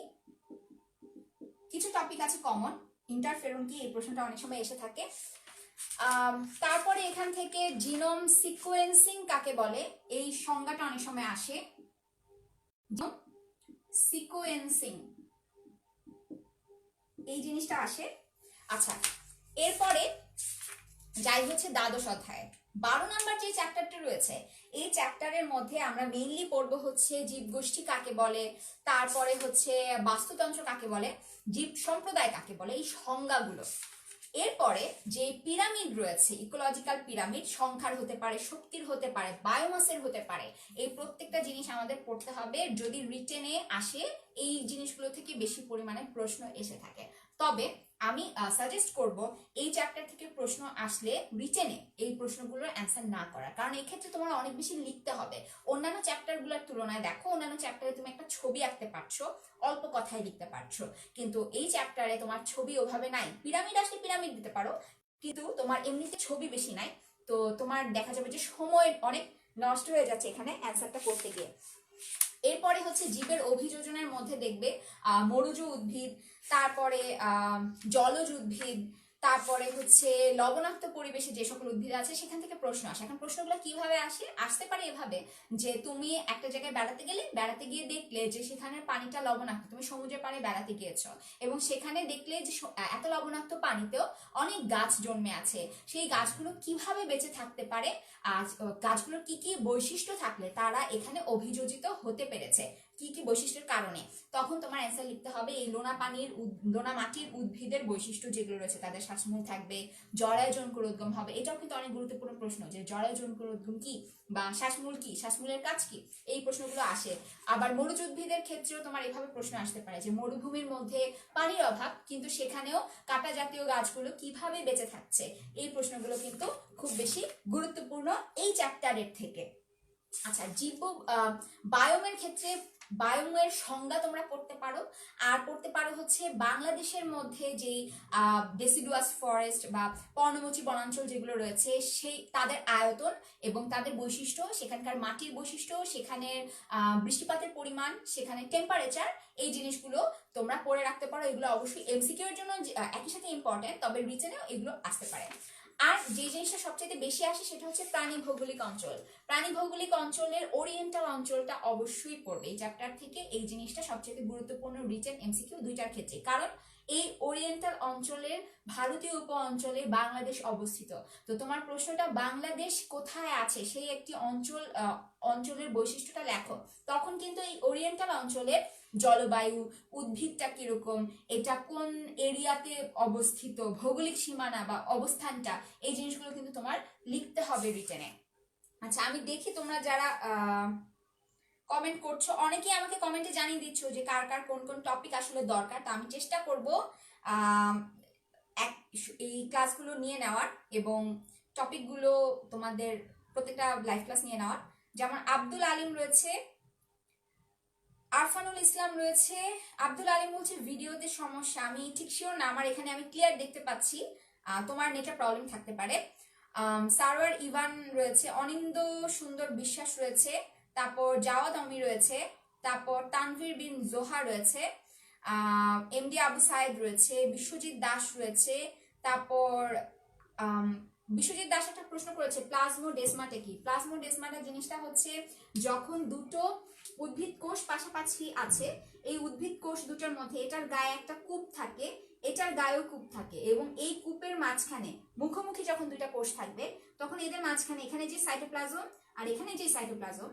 কিছু টপিক আছে কমন, ইন্টারফেরন কি এই প্রশ্নটা অনেক সময় এসে থাকে। তারপরে এখান থেকে জিনোম সিকোয়েন্সিং কাকে বলে এই সংজ্ঞাটা অনেক সময় আসে। সিকোয়েন্সিং এই জিনিসটা আসে। আচ্ছা, এরপরে যাই হচ্ছে দ্বাদশ অধ্যায় 12 নাম্বার যে চ্যাপ্টারটা রয়েছে, এই চ্যাপ্টারের মধ্যে আমরা মেইনলি পড়বো হচ্ছে জীবগোষ্ঠী কাকে বলে, তারপরে হচ্ছে বাস্তুতন্ত্র কাকে বলে, জীব সম্প্রদায় কাকে বলে, এই সংজ্ঞাগুলো। এরপরে যে পিরামিড রয়েছে, ইকোলজিক্যাল পিরামিড, সংখ্যার হতে পারে, শক্তির হতে পারে, বায়োমাসের হতে পারে, এই প্রত্যেকটা জিনিস আমাদের পড়তে হবে। যদি রিটেনে আসে এই জিনিসগুলো থেকে বেশি পরিমাণে প্রশ্ন এসে থাকে। তবে আমি সাজেস্ট করব এই চ্যাপ্টার থেকে প্রশ্ন আসলে রিটেনে এই প্রশ্নগুলোর অ্যান্সার না করা, কারণ এই ক্ষেত্রে তোমার অনেক বেশি লিখতে হবে। অন্যান্য চ্যাপ্টারগুলোর তুলনায় দেখো, অন্যান্য চ্যাপ্টারে তুমি একটা ছবি আঁকতে পারছো, অল্প কথায় লিখতে পারছো, কিন্তু এই চ্যাপ্টারে তোমার ছবি ওভাবে নাই। পিরামিড আসলে পিরামিড দিতে পারো, কিন্তু তোমার এমনিতে ছবি বেশি নাই, তো তোমার দেখা যাবে যে সময় অনেক নষ্ট হয়ে যাচ্ছে এখানে অ্যান্সারটা করতে গিয়ে। এরপরে হচ্ছে জীবের অভিযোজনের মধ্যে দেখবে মরুজ উদ্ভিদ, তারপরে জলজ উদ্ভিদ, তারপরে হচ্ছে লবণাক্ত পরিবেশে যে সকল উদ্ভিদ আছে সেখান থেকে প্রশ্ন আসে। এখন প্রশ্নগুলো কিভাবে আসতে পারে এভাবে যে তুমি একটা জায়গায় বেড়াতে গেলে, বেড়াতে গিয়ে দেখলে যে সেখানের পানিটা লবণাক্ত, তুমি সমুদ্রের পাড়ে বেড়াতে গিয়েছো এবং সেখানে দেখলে যে এত লবণাক্ত পানিতেও অনেক গাছ জন্মে আছে, সেই গাছগুলো কিভাবে বেঁচে থাকতে পারে, আর গাছগুলোর কি কি বৈশিষ্ট্য থাকলে তারা এখানে অভিযোজিত হতে পেরেছে, কি কি বৈশিষ্ট্যের কারণে, তখন তোমার অ্যান্সার লিখতে হবে এই লোনা মাটির উদ্ভিদের বৈশিষ্ট্য যেগুলো রয়েছে, তাদের শ্বাসমূল থাকবে, জরায়ুজনকোরোদ্গম হবে। এটাও কিন্তু অনেক গুরুত্বপূর্ণ প্রশ্ন যে জরায়ুজনকোরোদ্গম কি বা শ্বাসমূল কি, শ্বাসমূলের কাজ কি, এই প্রশ্নগুলো আসে। আবার মরুজ উদ্ভিদের ক্ষেত্রেও তোমার এভাবে প্রশ্ন আসতে পারে যে মরুভূমির মধ্যে পানির অভাব, কিন্তু সেখানেও কাঁটা জাতীয় গাছগুলো কিভাবে বেঁচে থাকছে, এই প্রশ্নগুলো কিন্তু খুব বেশি গুরুত্বপূর্ণ এই চ্যাপ্টারের থেকে। আচ্ছা, বায়োমের ক্ষেত্রে বায়োমের সংজ্ঞা তোমরা পড়তে পারো, আর পড়তে পারো হচ্ছে বাংলাদেশের মধ্যে যে ডেসিডুয়াস ফরেস্ট বা পর্ণমোচী বনাঞ্চল যেগুলো রয়েছে সেই তাদের আয়তন এবং তাদের বৈশিষ্ট্য, সেখানকার মাটির বৈশিষ্ট্য, সেখানের বৃষ্টিপাতের পরিমাণ, সেখানে টেম্পারেচার, এই জিনিসগুলো তোমরা পড়ে রাখতে পারো। এগুলো অবশ্যই এমসিকিউ এর জন্য একই সাথে ইম্পর্টেন্ট, তবে রিটেনেও এগুলো আসতে পারে। আর যে জিনিসটা সবচেয়ে বেশি আসে সেটা হচ্ছে প্রাণী ভৌগোলিক অঞ্চল। প্রাণী ভৌগোলিক অঞ্চলের ওরিয়েন্টাল অঞ্চলটা অবশ্যই পড়বে এই চ্যাপ্টার থেকে। এই জিনিসটা সবচেয়ে গুরুত্বপূর্ণ রিটেন এমসিকিউ দুইটার ক্ষেত্রে, কারণ এই ওরিয়েন্টাল অঞ্চলের ভারতীয় উপ অঞ্চলে বাংলাদেশ অবস্থিত। তো তোমার প্রশ্নটা বাংলাদেশ কোথায় আছে সেই একটি অঞ্চলের বৈশিষ্ট্যটা লেখো, তখন কিন্তু এই ওরিয়েন্টাল অঞ্চলের জলবায়ু, উদ্ভিদটা কিরকম, এটা কোন এরিয়াতে অবস্থিত, ভৌগোলিক সীমানা বা অবস্থানটা, এই জিনিসগুলো কিন্তু তোমার লিখতে হবে রিটেনে। আচ্ছা, আমি দেখি তোমরা যারা কমেন্ট করছো, অনেকেই আমাকে কমেন্টে জানিয়ে দিচ্ছ যে কার কার কোন কোন টপিক আসলে দরকার। তো আমি চেষ্টা করব এই ক্লাসগুলো নিয়ে নেওয়ার এবং টপিকগুলো তোমাদের প্রত্যেকটা লাইভ ক্লাস নিয়ে নেওয়ার। যেমন আব্দুল আলিম রয়েছে, আরফানুল ইসলাম রয়েছে। আব্দুল আলিম বলছে ভিডিওতে সমস্যা, আমি ঠিক শিওর না, আমার এখানে আমি ক্লিয়ার দেখতে পাচ্ছি, তোমার নেটের প্রবলেম থাকতে পারে। সারওয়ার ইভান রয়েছে, অনিন্দ সুন্দর বিশ্বাস রয়েছে, তারপর জাওয়াদ অমি রয়েছে, তারপর তানভীর বিন জোহা রয়েছে, এমডি আবু সাইদ রয়েছে, বিশ্বজিৎ দাস রয়েছে, তারপর বিশ্বজিৎ দাস একটা প্রশ্ন করেছে প্লাজমোডেসমাটা কি। প্লাজমোডেসমাটা জিনিসটা হচ্ছে যখন দুটো উদ্ভিদ কোষ পাশাপাশি আছে, এই উদ্ভিদ কোষ দুটোর মধ্যে এটার গায়ে একটা কূপ থাকে, এটার গায়েও কূপ থাকে, এবং এই কূপের মাঝখানে মুখোমুখি যখন দুইটা কোষ থাকবে তখন এদের মাঝখানে এখানে যে সাইটোপ্লাজম আর এখানে যে সাইটোপ্লাজম,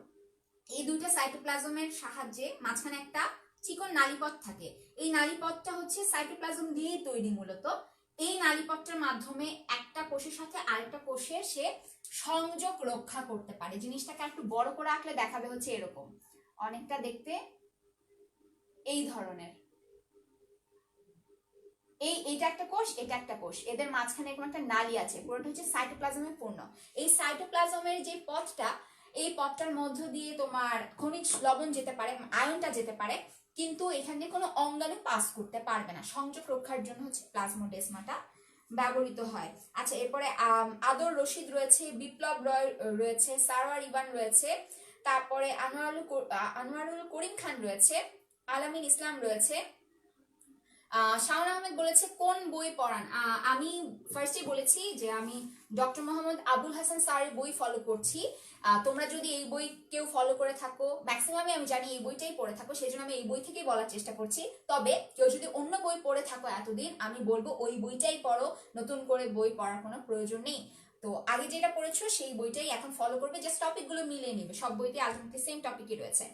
এই দুইটা সাইটোপ্লাজমের সাহায্যে মাঝখানে একটা চিকন নালীপথ থাকে। এই নালীপথটা হচ্ছে সাইটোপ্লাজম দিয়েই তৈরি মূলত। এই নালীপত্রের মাধ্যমে একটা কোষের সাথে আরেকটা কোষের সে সংযোগ রক্ষা করতে পারে। জিনিসটাকে একটু বড় করে আঁকলে দেখাবে হচ্ছে এরকম, অনেকটা দেখতে এই ধরনের। এইটা একটা কোষ, এটা একটা কোষ, এদের মাঝখানে এরকম একটা নালী আছে, পুরোটা হচ্ছে সাইটোপ্লাজমে পূর্ণ। এই সাইটোপ্লাজমের যে পথটা, এই পথটার মধ্য দিয়ে তোমার খনিজ লবণ যেতে পারে, আয়নটা যেতে পারে, কিন্তু এখান দিয়ে কোনো অঙ্গাণু পাস করতে পারবে না। সংযোগ রক্ষার জন্য হচ্ছে প্লাজমোডেসমাটা ব্যবহৃত হয়। আচ্ছা, এরপরে আদর রশিদ রয়েছে, বিপ্লব রয় রয়েছে, সারওয়ার ইবান রয়েছে, তারপরে আনোয়ারুল করিম খান রয়েছে, আলামিন ইসলাম রয়েছে। শাওন আহমেদ বলেছে কোন বই পড়ান। আমি ফার্স্টে বলেছি যে আমি ডক্টর মোহাম্মদ আবুল হাসান স্যারের বই ফলো করছি। তোমরা যদি এই বই কেউ ফলো করে থাকো, ম্যাক্সিমামই আমি জানি এই বইটাই পড়ে থাকো, সেই জন্য আমি এই বই থেকেই বলার চেষ্টা করছি। তবে কেউ যদি অন্য বই পড়ে থাকো এতদিন, আমি বলবো ওই বইটাই পড়ো, নতুন করে বই পড়ার কোনো প্রয়োজন নেই। তো আগে যেটা পড়েছো সেই বইটাই এখন ফলো করবে, জাস্ট টপিকগুলো মিলিয়ে নিবে, সব বইতে আলটিমেটলি সেম টপিকই রয়েছে।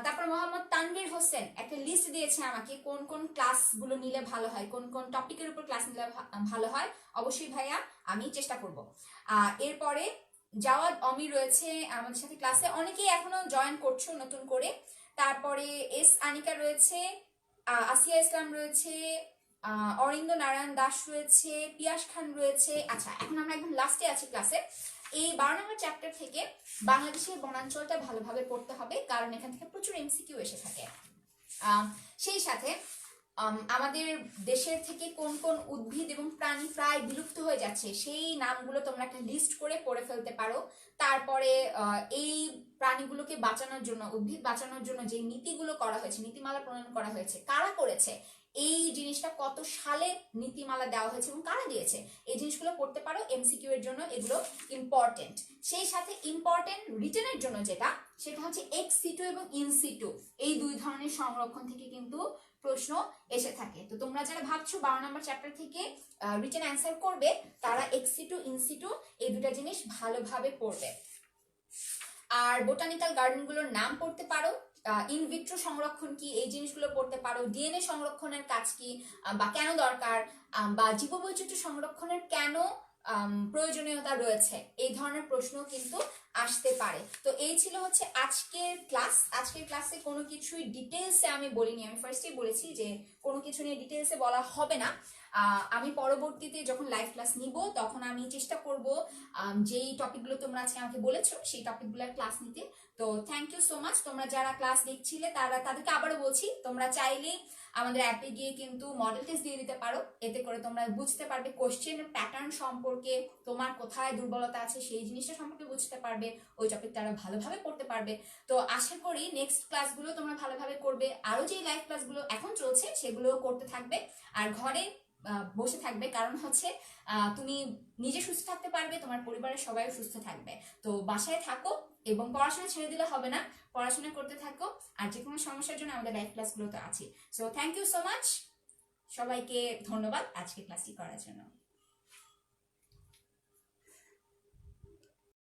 তারপর মোহাম্মদ তানভীর হোসেন একটা লিস্ট দিয়েছে আমাকে কোন কোন ক্লাসগুলো নিলে ভালো হয়, কোন কোন টপিকের উপর ক্লাস নিলে ভালো হয়। অবশ্যই ভাইয়া, আমি চেষ্টা করব। এরপরে জাওয়াদ অমি রয়েছে আমাদের সাথে ক্লাসে, অনেকেই এখনো জয়েন করছো নতুন করে। তারপরে এস আনিকা রয়েছে, আসিয়া ইসলাম রয়েছে, অরিন্দ নারায়ণ দাস রয়েছে, পিয়াস খান রয়েছে। আচ্ছা, এখন আমরা একদম লাস্টে আছি ক্লাসে। এই 12 নম্বর চ্যাপ্টার থেকে বাংলাদেশের বনাঞ্চলটা ভালোভাবে পড়তে হবে, কারণ এখান থেকে প্রচুর এমসিকিউ এসে থাকে। সেই সাথে আমাদের দেশের থেকে কোন কোন উদ্ভিদ এবং প্রাণী প্রায় বিলুপ্ত হয়ে যাচ্ছে সেই নামগুলো তোমরা একটা লিস্ট করে পড়ে ফেলতে পারো। তারপরে এই প্রাণীগুলোকে বাঁচানোর জন্য, উদ্ভিদ বাঁচানোর জন্য যে নীতিগুলো করা হয়েছে, নীতিমালা প্রণয়ন করা হয়েছে, কারা করেছে, এই জিনিসটা কত সালে নীতিমালা দেওয়া হয়েছে এবং কারা দিয়েছে, এই জিনিসগুলো পড়তে পারো। এমসিকিউ এর জন্য এগুলো ইম্পর্টেন্ট। সেই সাথে ইম্পর্টেন্ট রিটেনের জন্য যেটা, সেটা হচ্ছে এক্স সিটু এবং ইন সিটু, এই দুই ধরনের সংরক্ষণ থেকে কিন্তু প্রশ্ন এসে থাকে। তো তোমরা যারা ভাবছো 12 নম্বর চ্যাপ্টার থেকে রিটেন অ্যান্সার করবে, তারা এক্স সিটু ইন সিটু এই দুটা জিনিস ভালোভাবে পড়বে। আর বোটানিক্যাল গার্ডেনগুলোর নাম পড়তে পারো, ইনভিট্রো সংরক্ষণ কি এই জিনিসগুলো পড়তে পারো, ডিএনএ সংরক্ষণের কাজ কি বা কেন দরকার, বা জীববৈচিত্র্য সংরক্ষণের কেন প্রয়োজনীয়তা রয়েছে, এই ধরনের প্রশ্ন কিন্তু আসতে পারে। তো এই ছিল হচ্ছে আজকের ক্লাস। আজকের ক্লাসে কোনো কিছুই ডিটেলসে আমি বলিনি, আমি ফার্স্টেই বলেছি যে কোনো কিছু নিয়ে ডিটেলসে বলা হবে না। আমি পরবর্তীতে যখন লাইভ ক্লাস নিব তখন আমি চেষ্টা করব যেই টপিকগুলো তোমরা আজকে আমাকে বলেছো সেই টপিকগুলোর ক্লাস নিতে। তো থ্যাংক ইউ সো মাচ। তোমরা যারা ক্লাস দেখছিলে তাদেরকে আবারও বলছি, তোমরা চাইলেই আমাদের অ্যাপে গিয়ে কিন্তু মডেল টেস্ট দিয়ে দিতে পারো, এতে করে তোমরা বুঝতে পারবে কোশ্চেনের প্যাটার্ন সম্পর্কে, তোমার কোথায় দুর্বলতা আছে সেই জিনিসটা সম্পর্কে বুঝতে পারবে, ওই টপিকটা আরো ভালোভাবে পড়তে পারবে। তো আশা করি নেক্সট ক্লাসগুলো তোমরা ভালোভাবে করবে, আরো যে লাইভ ক্লাসগুলো এখন চলছে সেগুলো করতে থাকবে, আর ঘরে বসে থাকবে, কারণ হচ্ছে তুমি নিজে সুস্থ থাকতে পারবে, তোমার পরিবারের সবাই সুস্থ থাকবে। তো বাসায় থাকো এবং পড়াশোনা ছেড়ে দিলে হবে না, পড়াশোনা করতে থাকো। আর যে কোনো সমস্যার জন্য আমাদের লাইভ ক্লাসগুলো তো আছে। So thank you so much, সবাইকে ধন্যবাদ আজকে ক্লাসটি করার জন্য।